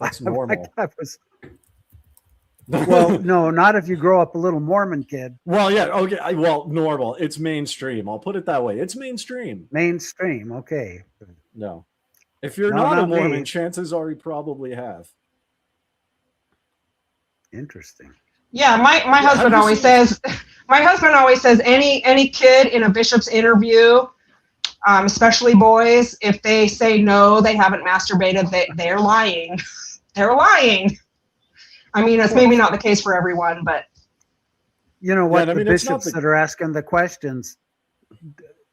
That's normal. Well, no, not if you grow up a little Mormon kid. Well, yeah, okay. Well, normal. It's mainstream. I'll put it that way. It's mainstream. Mainstream, okay. No. If you're not a Mormon, chances are you probably have. Interesting. Yeah, my husband always says any kid in a bishop's interview, especially boys, if they say no, they haven't masturbated, they're lying. They're lying. I mean, it's maybe not the case for everyone, but you know what? The bishops that are asking the questions,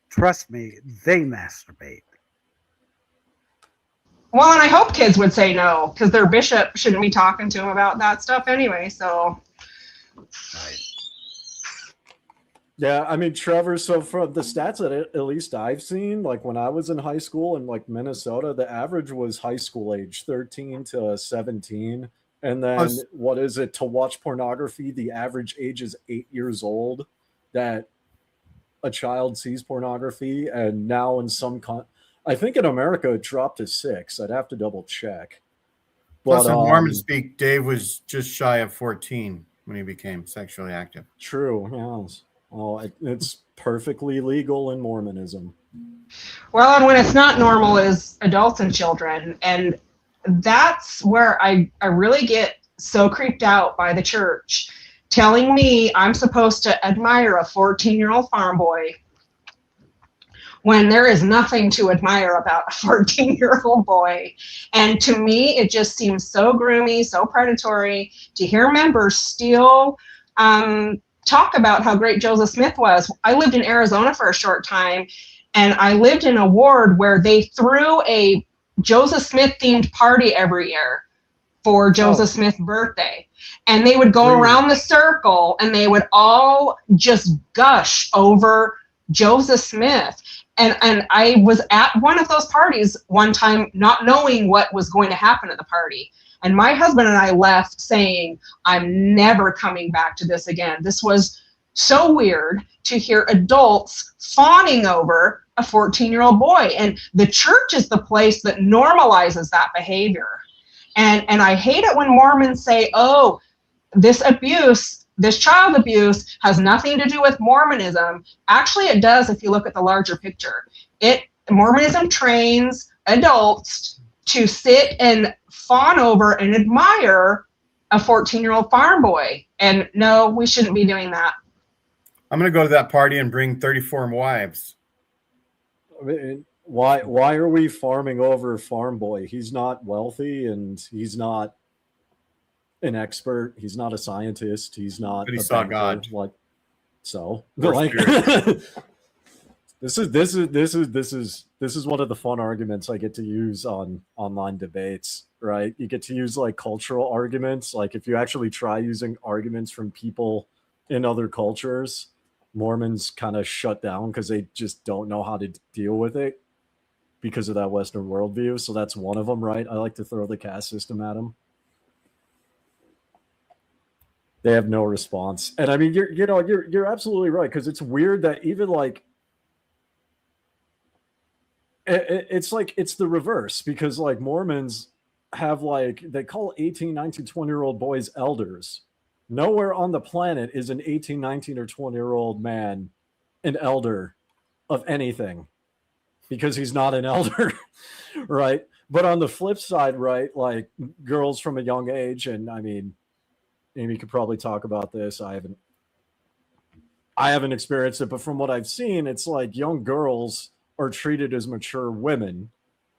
trust me, they masturbate. Well, and I hope kids would say no, because their bishop shouldn't be talking to them about that stuff anyway. So, yeah, I mean, Trevor. So from the stats that at least I've seen, like when I was in high school in like Minnesota, the average was high school age 13 to 17, and then what is it to watch pornography? The average age is 8 years old that a child sees pornography, and now in some I think in America it dropped to 6. I'd have to double check. Plus, in Mormon speak, Dave was just shy of 14 when he became sexually active. True. Yes. Well, it's perfectly legal in Mormonism. Well, and when it's not normal is adults and children, and that's where I really get so creeped out by the church telling me I'm supposed to admire a 14-year-old farm boy when there is nothing to admire about a 14-year-old boy. And to me, it just seems so groomy, so predatory to hear members still talk about how great Joseph Smith was. I lived in Arizona for a short time, and I lived in a ward where they threw a Joseph Smith themed party every year for Joseph Smith's birthday. And they would go around the circle and they would all just gush over Joseph Smith. And I was at one of those parties one time, not knowing what was going to happen at the party. And my husband and I left saying, I'm never coming back to this again. This was so weird to hear adults fawning over a 14-year-old boy. And the church is the place that normalizes that behavior. And I hate it when Mormons say, oh, this abuse, this child abuse has nothing to do with Mormonism. Actually, it does if you look at the larger picture. Mormonism trains adults to sit and fawn over and admire a 14-year-old farm boy. And no, we shouldn't be doing that. I'm going to go to that party and bring 34 wives. I mean, why are we farming over Farm Boy? He's not wealthy and he's not an expert. He's not a scientist. He's not. But he saw God. Like, so, Or like, spirit. this is one of the fun arguments I get to use on online debates. Right? You get to use like cultural arguments. Like if you actually try using arguments from people in other cultures, Mormons kind of shut down because they just don't know how to deal with it because of that Western worldview. So that's one of them, right? I like to throw the caste system at them. They have no response. And I mean, you're absolutely right, because it's weird that even like it's like it's the reverse, because like Mormons have like they call 18, 19, 20-year-old boys elders. Nowhere on the planet is an 18, 19, or 20-year-old man an elder of anything, because he's not an elder, right? But on the flip side, right, like girls from a young age, and I mean, Amy could probably talk about this. I haven't experienced it, but from what I've seen, it's like young girls are treated as mature women,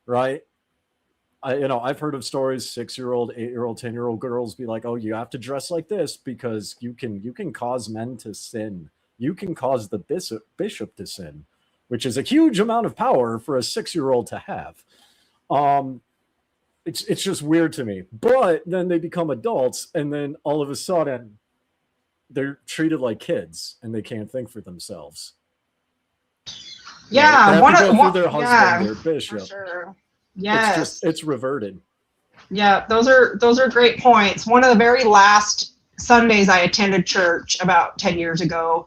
right? I've heard of stories, 6-year-old, 8-year-old, 10-year-old girls be like, oh, you have to dress like this because you can cause men to sin. You can cause the bishop to sin, which is a huge amount of power for a 6-year-old to have. It's just weird to me. But then they become adults, and then all of a sudden they're treated like kids and they can't think for themselves. Yeah, right? They have to go through their husband, their bishop. For sure. Yes. It's reverted. Yeah, those are great points. One of the very last Sundays I attended church about 10 years ago,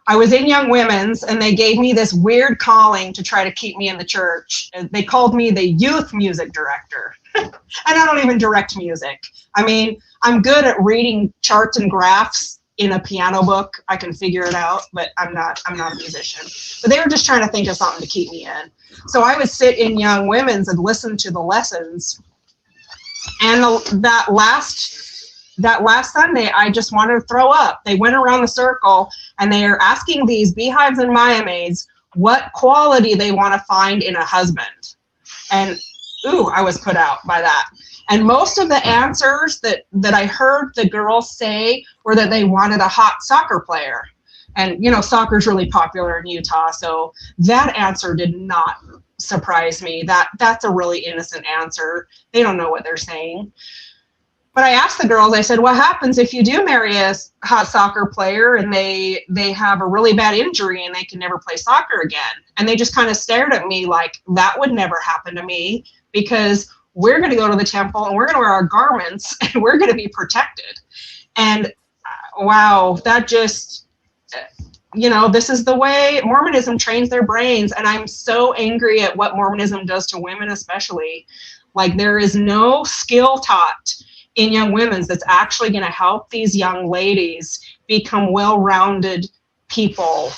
I was in Young Women's, and they gave me this weird calling to try to keep me in the church. They called me the youth music director. And I don't even direct music. I mean, I'm good at reading charts and graphs in a piano book. I can figure it out, but I'm not a musician. But they were just trying to think of something to keep me in. So I would sit in Young Women's and listen to the lessons. And that last Sunday, I just wanted to throw up. They went around the circle, and they are asking these beehives and Maya maids what quality they want to find in a husband. And ooh, I was put out by that. And most of the answers that I heard the girls say were that they wanted a hot soccer player. And, soccer's really popular in Utah, so that answer did not surprise me. That's a really innocent answer. They don't know what they're saying. But I asked the girls, I said, what happens if you do marry a hot soccer player and they have a really bad injury and they can never play soccer again? And they just kind of stared at me like, that would never happen to me, because we're going to go to the temple and we're going to wear our garments and we're going to be protected. And wow, that just, this is the way Mormonism trains their brains. And I'm so angry at what Mormonism does to women, especially. Like, there is no skill taught in Young Women's that's actually going to help these young ladies become well-rounded people.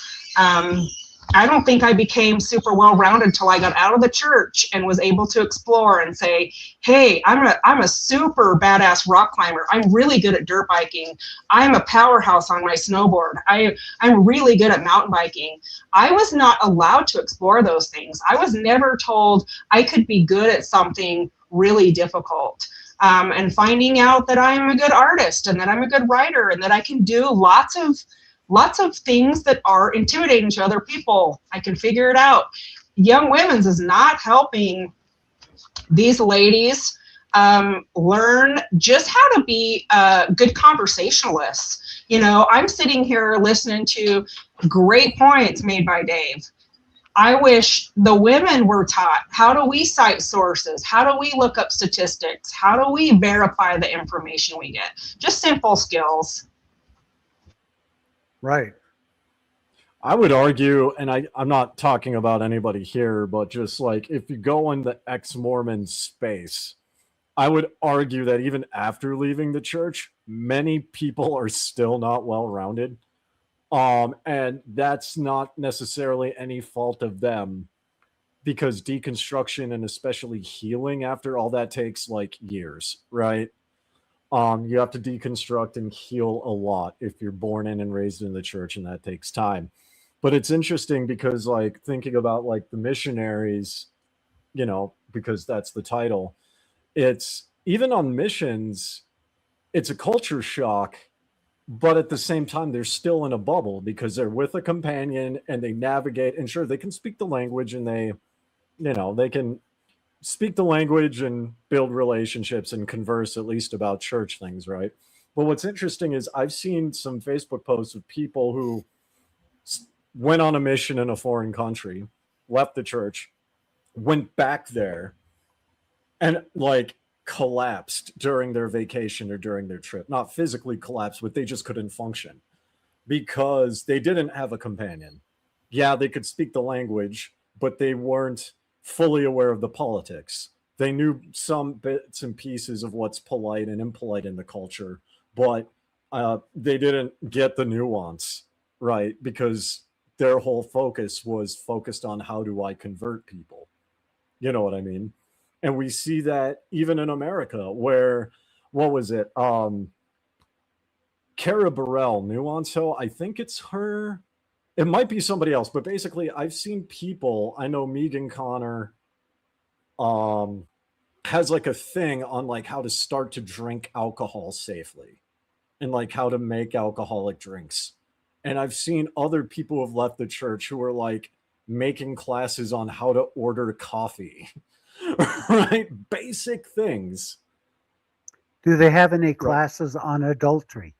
I don't think I became super well-rounded till I got out of the church and was able to explore and say, hey, I'm a super badass rock climber. I'm really good at dirt biking. I'm a powerhouse on my snowboard. I'm really good at mountain biking. I was not allowed to explore those things. I was never told I could be good at something really difficult. And finding out that I'm a good artist and that I'm a good writer and that I can do lots of things that are intimidating to other people. I can figure it out. Young Women's is not helping these ladies learn just how to be good conversationalists. You know, I'm sitting here listening to great points made by Dave. I wish the women were taught, how do we cite sources? How do we look up statistics? How do we verify the information we get? Just simple skills. Right. I would argue, and I'm not talking about anybody here, but just like if you go in the ex-Mormon space, I would argue that even after leaving the church, many people are still not well-rounded. And that's not necessarily any fault of them, because deconstruction and especially healing after all that takes like years, right? You have to deconstruct and heal a lot if you're born in and raised in the church, and that takes time. But it's interesting because, like, thinking about like the missionaries, you know, because that's the title, it's even on missions, it's a culture shock, but at the same time, they're still in a bubble because they're with a companion and they navigate, and sure, they can speak the language and they, you know, they can speak the language and build relationships and converse at least about church things, right? But what's interesting is I've seen some Facebook posts of people who went on a mission in a foreign country, left the church, went back there, and like collapsed during their vacation or during their trip. Not physically collapsed, but they just couldn't function because they didn't have a companion. Yeah, they could speak the language, but they weren't fully aware of the politics. They knew some bits and pieces of what's polite and impolite in the culture, but they didn't get the nuance, right? Because their whole focus was focused on how do I convert people? You know what I mean? And we see that even in America, where, what was it? Cara Burrell, Nuance Hill, I think it's her. It might be somebody else, but basically I've seen people, I know Megan Connor has like a thing on like how to start to drink alcohol safely and like how to make alcoholic drinks. And I've seen other people who have left the church who are like making classes on how to order coffee, right? Basic things. Do they have any classes on adultery?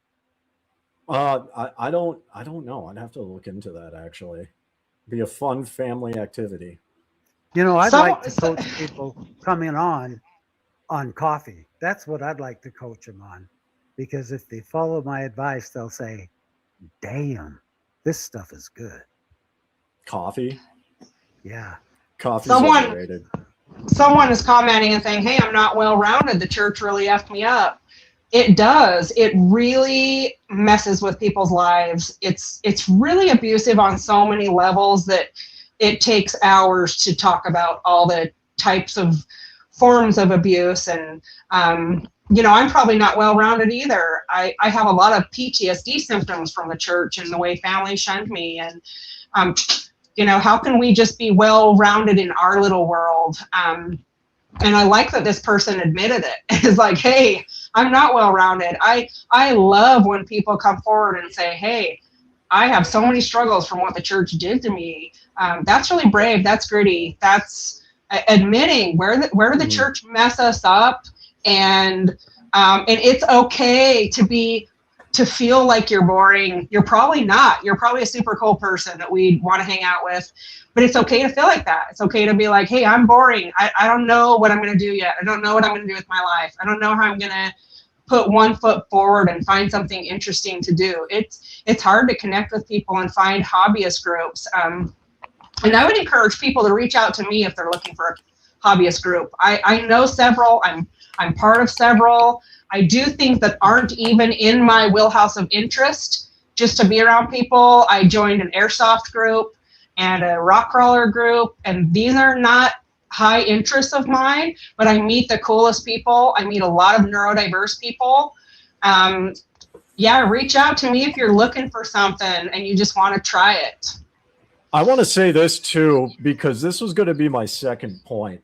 I don't know. I'd have to look into that, actually. Be a fun family activity. You know, I'd like to coach people coming on coffee. That's what I'd like to coach them on, because if they follow my advice, they'll say, damn, this stuff is good. Coffee? Yeah. Coffee's overrated. Someone is commenting and saying, hey, I'm not well-rounded. The church really effed me up. It does. It really messes with people's lives. It's really abusive on so many levels that it takes hours to talk about all the types of forms of abuse. And, you know, I'm probably not well-rounded either. I have a lot of PTSD symptoms from the church and the way family shunned me. And, you know, how can we just be well-rounded in our little world? And I like that this person admitted it. It's like, hey, I'm not well-rounded. I love when people come forward and say, hey, I have so many struggles from what the church did to me. That's really brave. That's gritty. That's admitting where did the church mess us up, and it's okay to feel like you're boring. You're probably not. You're probably a super cool person that we'd want to hang out with. But it's okay to feel like that. It's okay to be like, hey, I'm boring. I don't know what I'm going to do yet. I don't know what I'm going to do with my life. I don't know how I'm going to put one foot forward and find something interesting to do. It's hard to connect with people and find hobbyist groups. And I would encourage people to reach out to me if they're looking for a hobbyist group. I know several. I'm part of several. I do think that aren't even in my wheelhouse of interest just to be around people. I joined an airsoft group and a rock crawler group, and these are not high interests of mine, but I meet the coolest people. I meet a lot of neurodiverse people. Yeah, reach out to me if you're looking for something and you just want to try it. I want to say this too, because this was going to be my second point.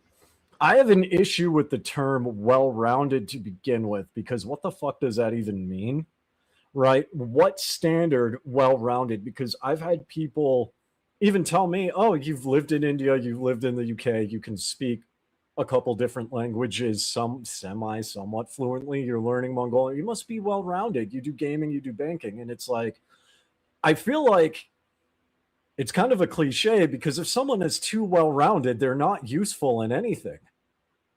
I have an issue with the term well-rounded to begin with, because what the fuck does that even mean? Right? What standard well-rounded? Because I've had people even tell me, oh, you've lived in India, you've lived in the UK, you can speak a couple different languages, somewhat fluently. You're learning Mongolian. You must be well-rounded. You do gaming, you do banking. And it's like, I feel like it's kind of a cliche, because if someone is too well-rounded, they're not useful in anything.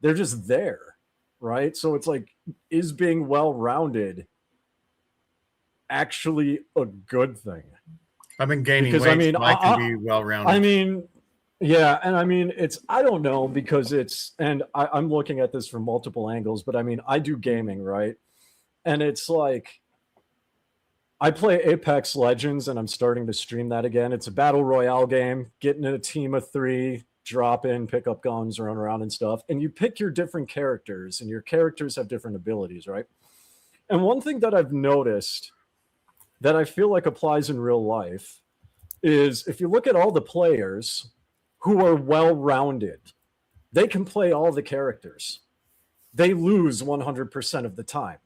They're just there, right? So it's like, is being well-rounded actually a good thing? I've been gaining Because, weight, I mean, so I can be well-rounded. I mean, yeah, and I mean, I don't know, because and I'm looking at this from multiple angles, but I mean, I do gaming, right? And it's like, I play Apex Legends, and I'm starting to stream that again. It's a battle royale game, getting in a team of 3, drop in, pick up guns, run around and stuff. And you pick your different characters, and your characters have different abilities, right? And one thing that I've noticed that I feel like applies in real life is, if you look at all the players who are well-rounded, they can play all the characters. They lose 100% of the time,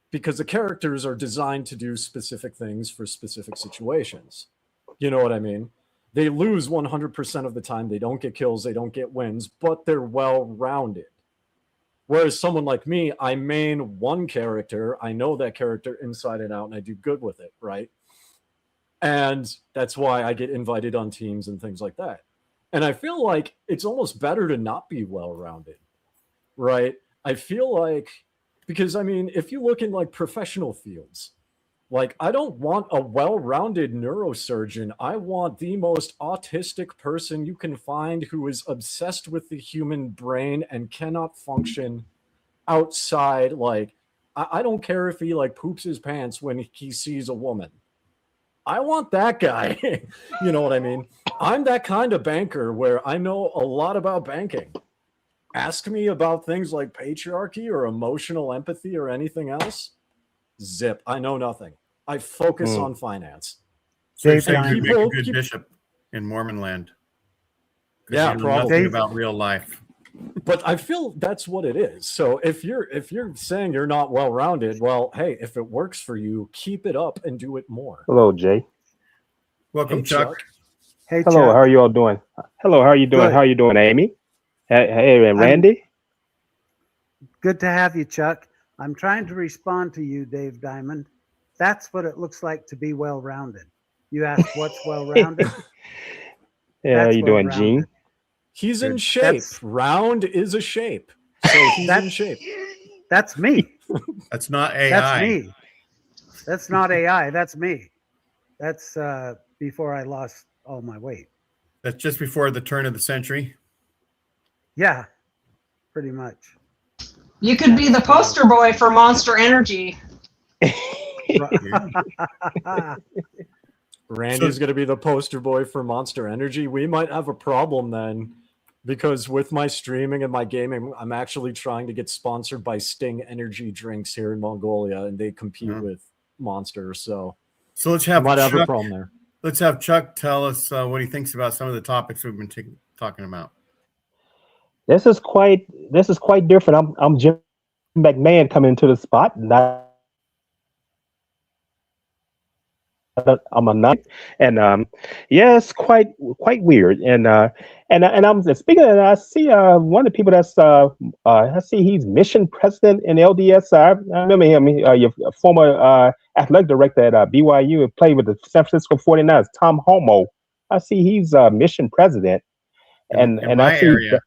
because the characters are designed to do specific things for specific situations. You know what I mean? They lose 100% of the time. They don't get kills, they don't get wins, but they're well-rounded. Whereas someone like me, I main one character, I know that character inside and out, and I do good with it, right? And that's why I get invited on teams and things like that. And I feel like it's almost better to not be well-rounded, right? I feel like, because I mean, if you look in like professional fields, like, I don't want a well-rounded neurosurgeon. I want the most autistic person you can find, who is obsessed with the human brain and cannot function outside. Like, I don't care if he like poops his pants when he sees a woman. I want that guy. You know what I mean? I'm that kind of banker where I know a lot about banking. Ask me about things like patriarchy or emotional empathy or anything else. Zip. I know nothing. I focus on finance. So you say you make a good bishop in Mormon land. Yeah, you know probably nothing about real life. But I feel that's what it is. So if you're saying you're not well-rounded, well, hey, if it works for you, keep it up and do it more. Hello, Jay. Welcome, Chuck. Hey, hello. Chuck. How are you all doing? Hello. How are you doing? Good. How are you doing, Amy? Hey, and Randy. Good to have you, Chuck. I'm trying to respond to you, Dave Diamond. That's what it looks like to be well-rounded. You asked what's well-rounded? Yeah, how you doing, Gene? He's in shape. Round is a shape. So he's in shape. That's me. That's not AI. That's me. That's not AI. That's me. That's before I lost all my weight. That's just before the turn of the century. Yeah, pretty much. You could be the poster boy for Monster Energy. Randy's going to be the poster boy for Monster Energy. We might have a problem then, because with my streaming and my gaming, I'm actually trying to get sponsored by Sting energy drinks here in Mongolia, and they compete with Monster. So let's have might have a Chuck, problem there. Let's have Chuck tell us what he thinks about some of the topics we've been talking about. This is quite different. I'm Jim McMahon coming into the spot. I'm a nut, and yeah, it's quite weird. And I'm speaking of that, I see one of the people that's I see he's mission president in LDS. I remember him. Your former athletic director at BYU, and played with the San Francisco 49ers, Tom Homo. I see he's mission president, and my I see area.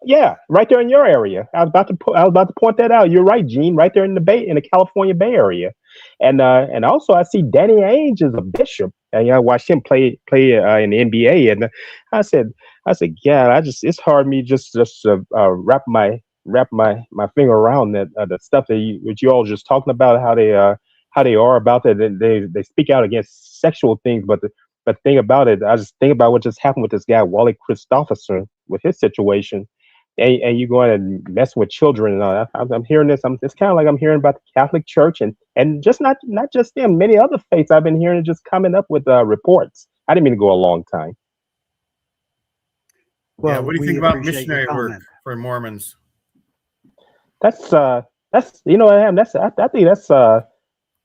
Yeah, right there in your area. I was about to point that out. You're right, Gene. Right there in the California Bay Area, and also I see Danny Ainge is a bishop, and I watched him play in the NBA. And I said, yeah, it's hard me just to wrap my finger around that the stuff that you all just talking about, how they are about that. They speak out against sexual things, but the thing about it, I just think about what just happened with this guy, Wally Christopherson, with his situation, and you going and messing with children and all that. I'm hearing this. It's kind of like I'm hearing about the Catholic Church and just not just them, many other faiths. I've been hearing just coming up with reports. I didn't mean to go a long time. Well, what do you think about missionary work for Mormons? That's you know, I think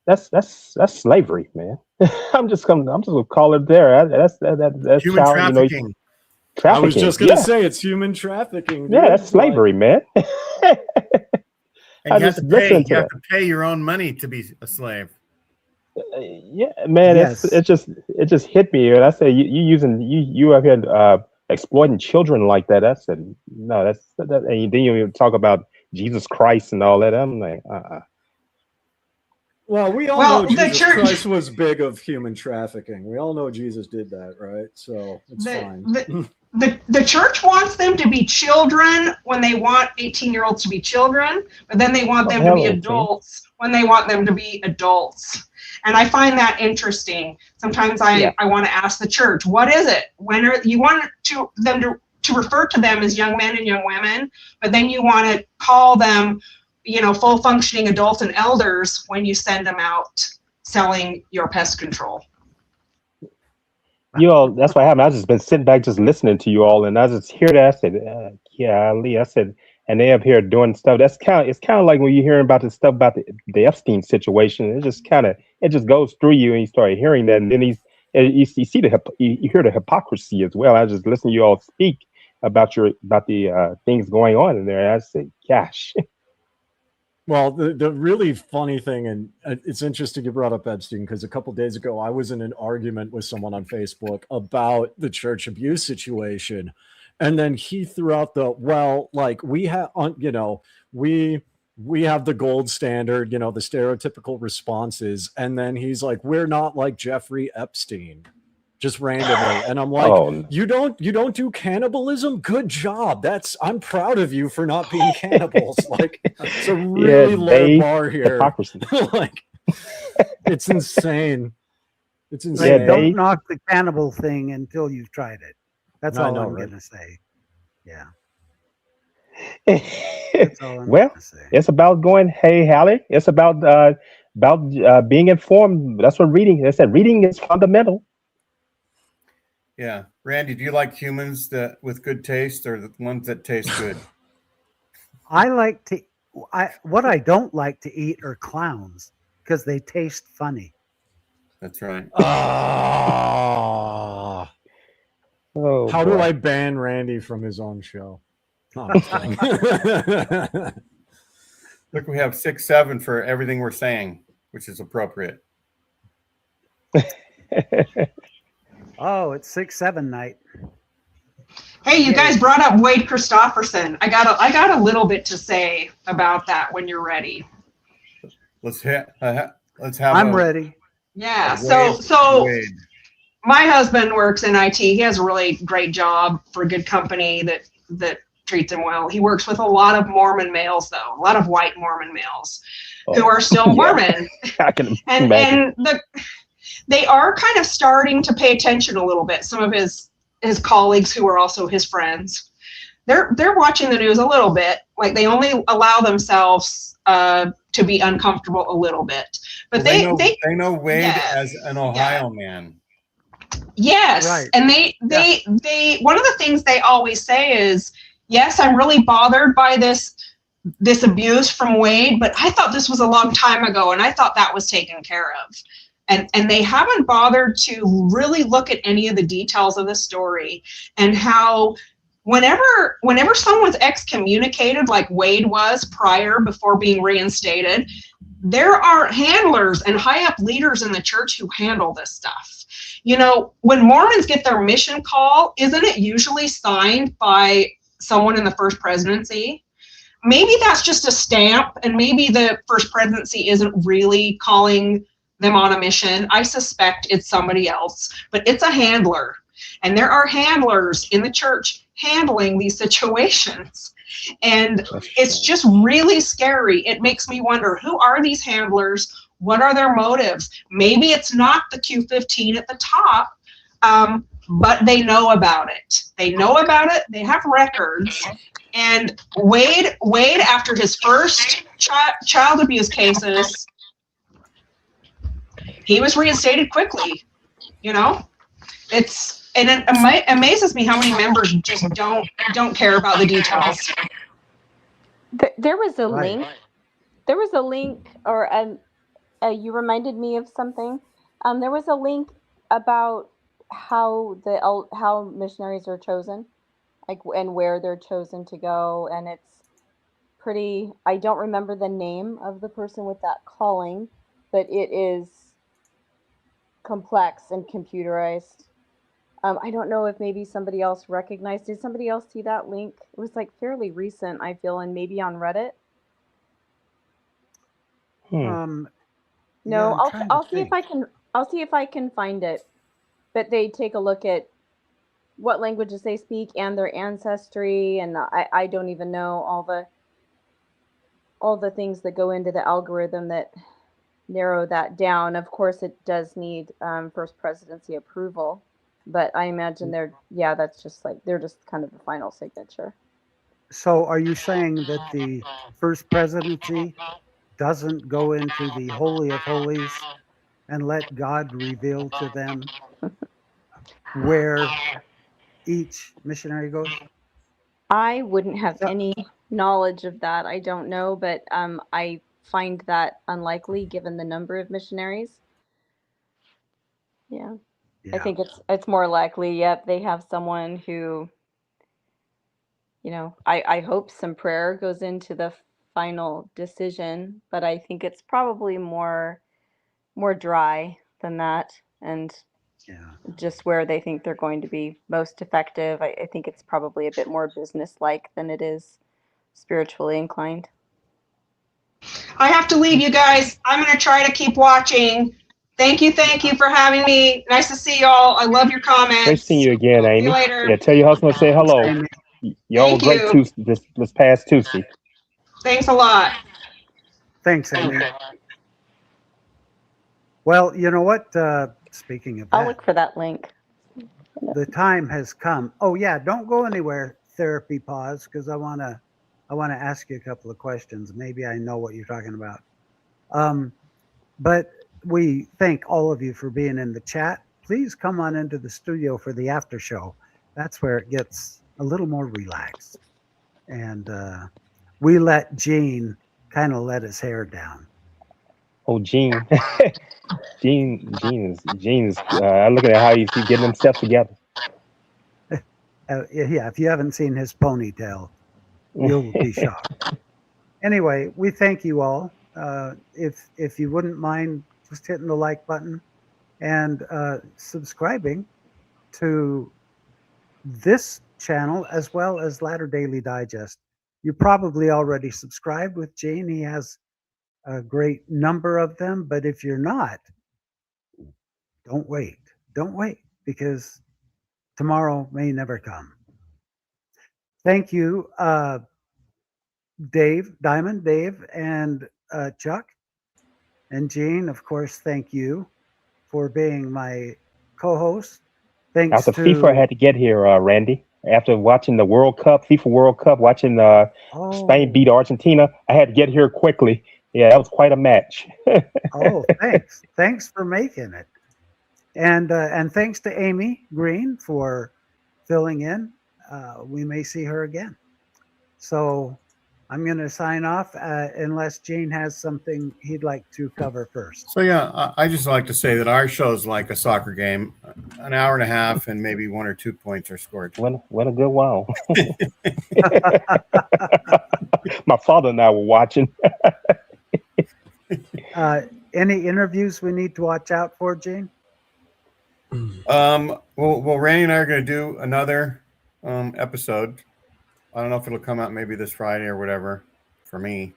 that's slavery, man. I'm just gonna call it there. That's human trafficking. I was Trafficking. just going to Yeah. say it's human trafficking. Dude. Yeah, that's slavery, man. And I you have just to pay. listened to You have that. to pay your own money to be a slave. Yeah, man, Yes. it just hit me, and I said, you out here exploiting children like that. I said, no, that. And then you talk about Jesus Christ and all that. I'm like, Well, we all Well, know the Jesus church- Christ was big of human trafficking. We all know Jesus did that, right? So it's fine. The church wants them to be children when they want 18-year-olds to be children, but then they want them to be adults when they want them to be adults. And I find that interesting. Sometimes I want to ask the church, what is it? When are you want them to refer to them as young men and young women, but then you want to call them, full functioning adults and elders when you send them out selling your pest control. you all, that's what happened. I just been sitting back, just listening to you all, and I just hear that. I said, yeah, Lee. I said, and they up here doing stuff. It's kind of like when you're hearing about the stuff about the Epstein situation. It just goes through you, and you start hearing that, and then you see you hear the hypocrisy as well. I just listen to you all speak about the things going on in there. And I said, gosh. Well, the really funny thing, and it's interesting you brought up Epstein, because a couple days ago I was in an argument with someone on Facebook about the church abuse situation, and then he threw out we have, we have the gold standard, the stereotypical responses, and then he's like, we're not like Jeffrey Epstein. Just randomly, and I'm like, you don't do cannibalism? Good job. I'm proud of you for not being cannibals. Like, it's a really low bar here. Hypocrisy. Like, it's insane. It's insane. Don't knock the cannibal thing until you've tried it. That's all I'm gonna say. Yeah. Well, it's about going, hey, Hallie. It's about being informed. That's what reading. They said reading is fundamental. Yeah, Randy, do you like humans with good taste, or the ones that taste good? What I don't like to eat are clowns because they taste funny. That's right. How boy. do I ban Randy from his own show? No, I'm just kidding. Look, we have 6-7 for everything we're saying, which is appropriate. Oh, it's 6-7 night. Hey, you guys brought up Wade Christopherson. I got a little bit to say about that when you're ready. Let's have. I'm ready. Yeah. So my husband works in IT. He has a really great job for a good company that treats him well. He works with a lot of Mormon males, though, a lot of white Mormon males who are still Mormon. I can and they are kind of starting to pay attention a little bit. Some of his colleagues who are also his friends, they're watching the news a little bit. Like, they only allow themselves to be uncomfortable a little bit. But they know Wade as an Ohio man. Yes. Right. And they one of the things they always say is, yes, I'm really bothered by this abuse from Wade, but I thought this was a long time ago, and I thought that was taken care of. And they haven't bothered to really look at any of the details of the story, and how whenever someone's excommunicated, like Wade was before being reinstated, there are handlers and high up leaders in the church who handle this stuff. When Mormons get their mission call, isn't it usually signed by someone in the First Presidency? Maybe that's just a stamp, and maybe the First Presidency isn't really calling them on a mission. I suspect it's somebody else, but it's a handler. And there are handlers in the church handling these situations. And it's just really scary. It makes me wonder, who are these handlers? What are their motives? Maybe it's not the Q15 at the top, but they know about it. They know about it. They have records. And Wade, after his first child abuse cases, he was reinstated quickly. And it amazes me how many members just don't care about the details. There was a link. There was a link, or you reminded me of something. There was a link about how missionaries are chosen, like, and where they're chosen to go, and it's pretty. I don't remember the name of the person with that calling, but it is complex and computerized. I don't know if maybe somebody else recognized. Did somebody else see that link? It was like fairly recent, I feel, and maybe on Reddit. Hmm. No, I'm trying to I'll see if I can. I'll see if I can find it. But they take a look at what languages they speak and their ancestry, and I don't even know all the things that go into the algorithm that narrow that down. Of course, it does need first presidency approval, but I imagine that's just like they're just kind of the final signature. So are you saying that the first presidency doesn't go into the Holy of Holies and let God reveal to them where each missionary goes? I wouldn't have any knowledge of that. I don't know, but I find that unlikely given the number of missionaries. Yeah. I think it's more likely, yep, they have someone who, I hope some prayer goes into the final decision, but I think it's probably more dry than that, and just where they think they're going to be most effective. I think it's probably a bit more business-like than it is spiritually inclined. I have to leave, you guys. I'm going to try to keep watching. Thank you for having me. Nice to see y'all. I love your comments. Great seeing you again, Amy. See you later. Yeah, tell your husband to say hello. Y'all were Thank great you. Tuesday, this past Tuesday. Thanks a lot. Thanks, Amy. Well, you know what? Speaking of I'll that, look for that link. the time has come. Oh yeah, don't go anywhere. Therapy pause, because I wanna ask you a couple of questions. Maybe I know what you're talking about. But we thank all of you for being in the chat. Please come on into the studio for the after show. That's where it gets a little more relaxed. And we let Gene kind of let his hair down. Oh, Gene. Gene is looking at how he's getting himself together. Yeah, if you haven't seen his ponytail, you'll be shocked. Anyway, we thank you all. If you wouldn't mind just hitting the like button and subscribing to this channel as well as Latter Daily Digest. You probably already subscribed with Gene. He has a great number of them, but if you're not, don't wait. Don't wait, because tomorrow may never come. Thank you, Dave, Diamond, Dave, and Chuck, and Gene. Of course, thank you for being my co-host. Thanks After to FIFA, I had to get here, Randy. After watching the World Cup, FIFA World Cup, watching Spain beat Argentina, I had to get here quickly. Yeah, that was quite a match. Oh, thanks. Thanks for making it. And thanks to Amy Green for filling in. We may see her again. So I'm going to sign off unless Gene has something he'd like to cover first. So yeah, I just like to say that our show is like a soccer game, an hour and a half, and maybe 1 or 2 points are scored. What a good wow. My father and I were watching. Any interviews we need to watch out for, Gene? Well, Randy and I are going to do another episode. I don't know if it'll come out maybe this Friday or whatever for me.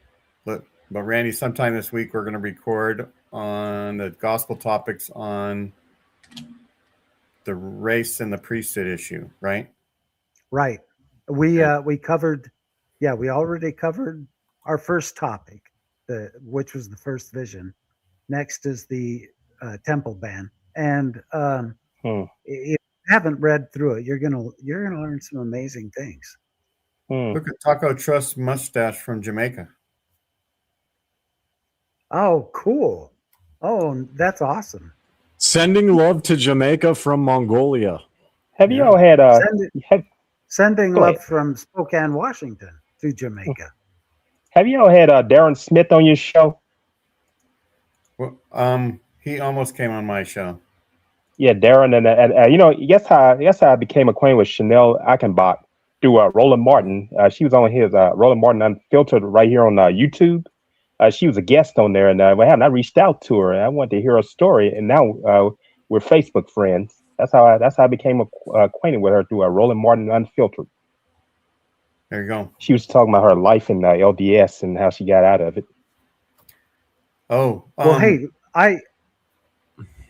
But Randy, sometime this week we're going to record on the gospel topics on the race and the priesthood issue, right? Right. We covered, we already covered our first topic, which was the first vision. Next is the temple ban, and if you haven't read through it, you're gonna learn some amazing things. Look at Taco Trust's mustache from Jamaica. Oh, cool! Oh, that's awesome. Sending love to Jamaica from Mongolia. Have you all had sending Go love ahead. from Spokane, Washington to Jamaica? Have you all had Darren Smith on your show? Well, he almost came on my show. Yeah, Darren, and you know, guess how I became acquainted with Chanel Achenbach through Roland Martin. She was on his Roland Martin Unfiltered right here on YouTube. She was a guest on there, and I reached out to her, and I wanted to hear her story. And now we're Facebook friends. That's how I became acquainted with her through Roland Martin Unfiltered. There you go. She was talking about her life in LDS and how she got out of it. Oh, well, hey,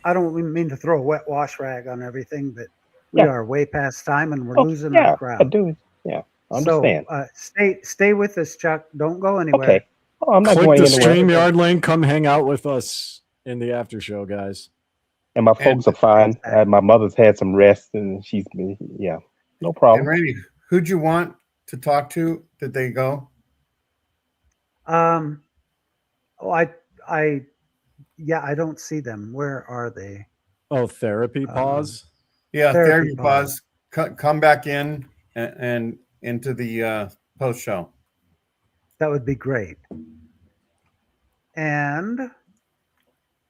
I don't mean to throw a wet wash rag on everything, but we Yeah. are way past time and we're Oh, losing yeah, our crowd. I do. Yeah, I understand. So stay with us, Chuck. Don't go anywhere. Okay. Oh, I'm not Click going the anywhere. StreamYard link. Come hang out with us in the after show, guys. And my folks are fine. My mother's had some rest, and she's been, yeah, no problem. And Randy, who'd you want to talk to? Did they go? I don't see them. Where are they? Oh, therapy pause. Yeah, Therapy therapy pause. Come back in and into the post show. That would be great. And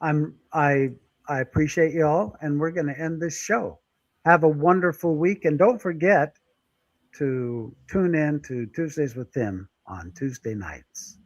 I appreciate y'all, and we're going to end this show. Have a wonderful week, and don't forget to tune in to Tuesdays with Tim on Tuesday nights.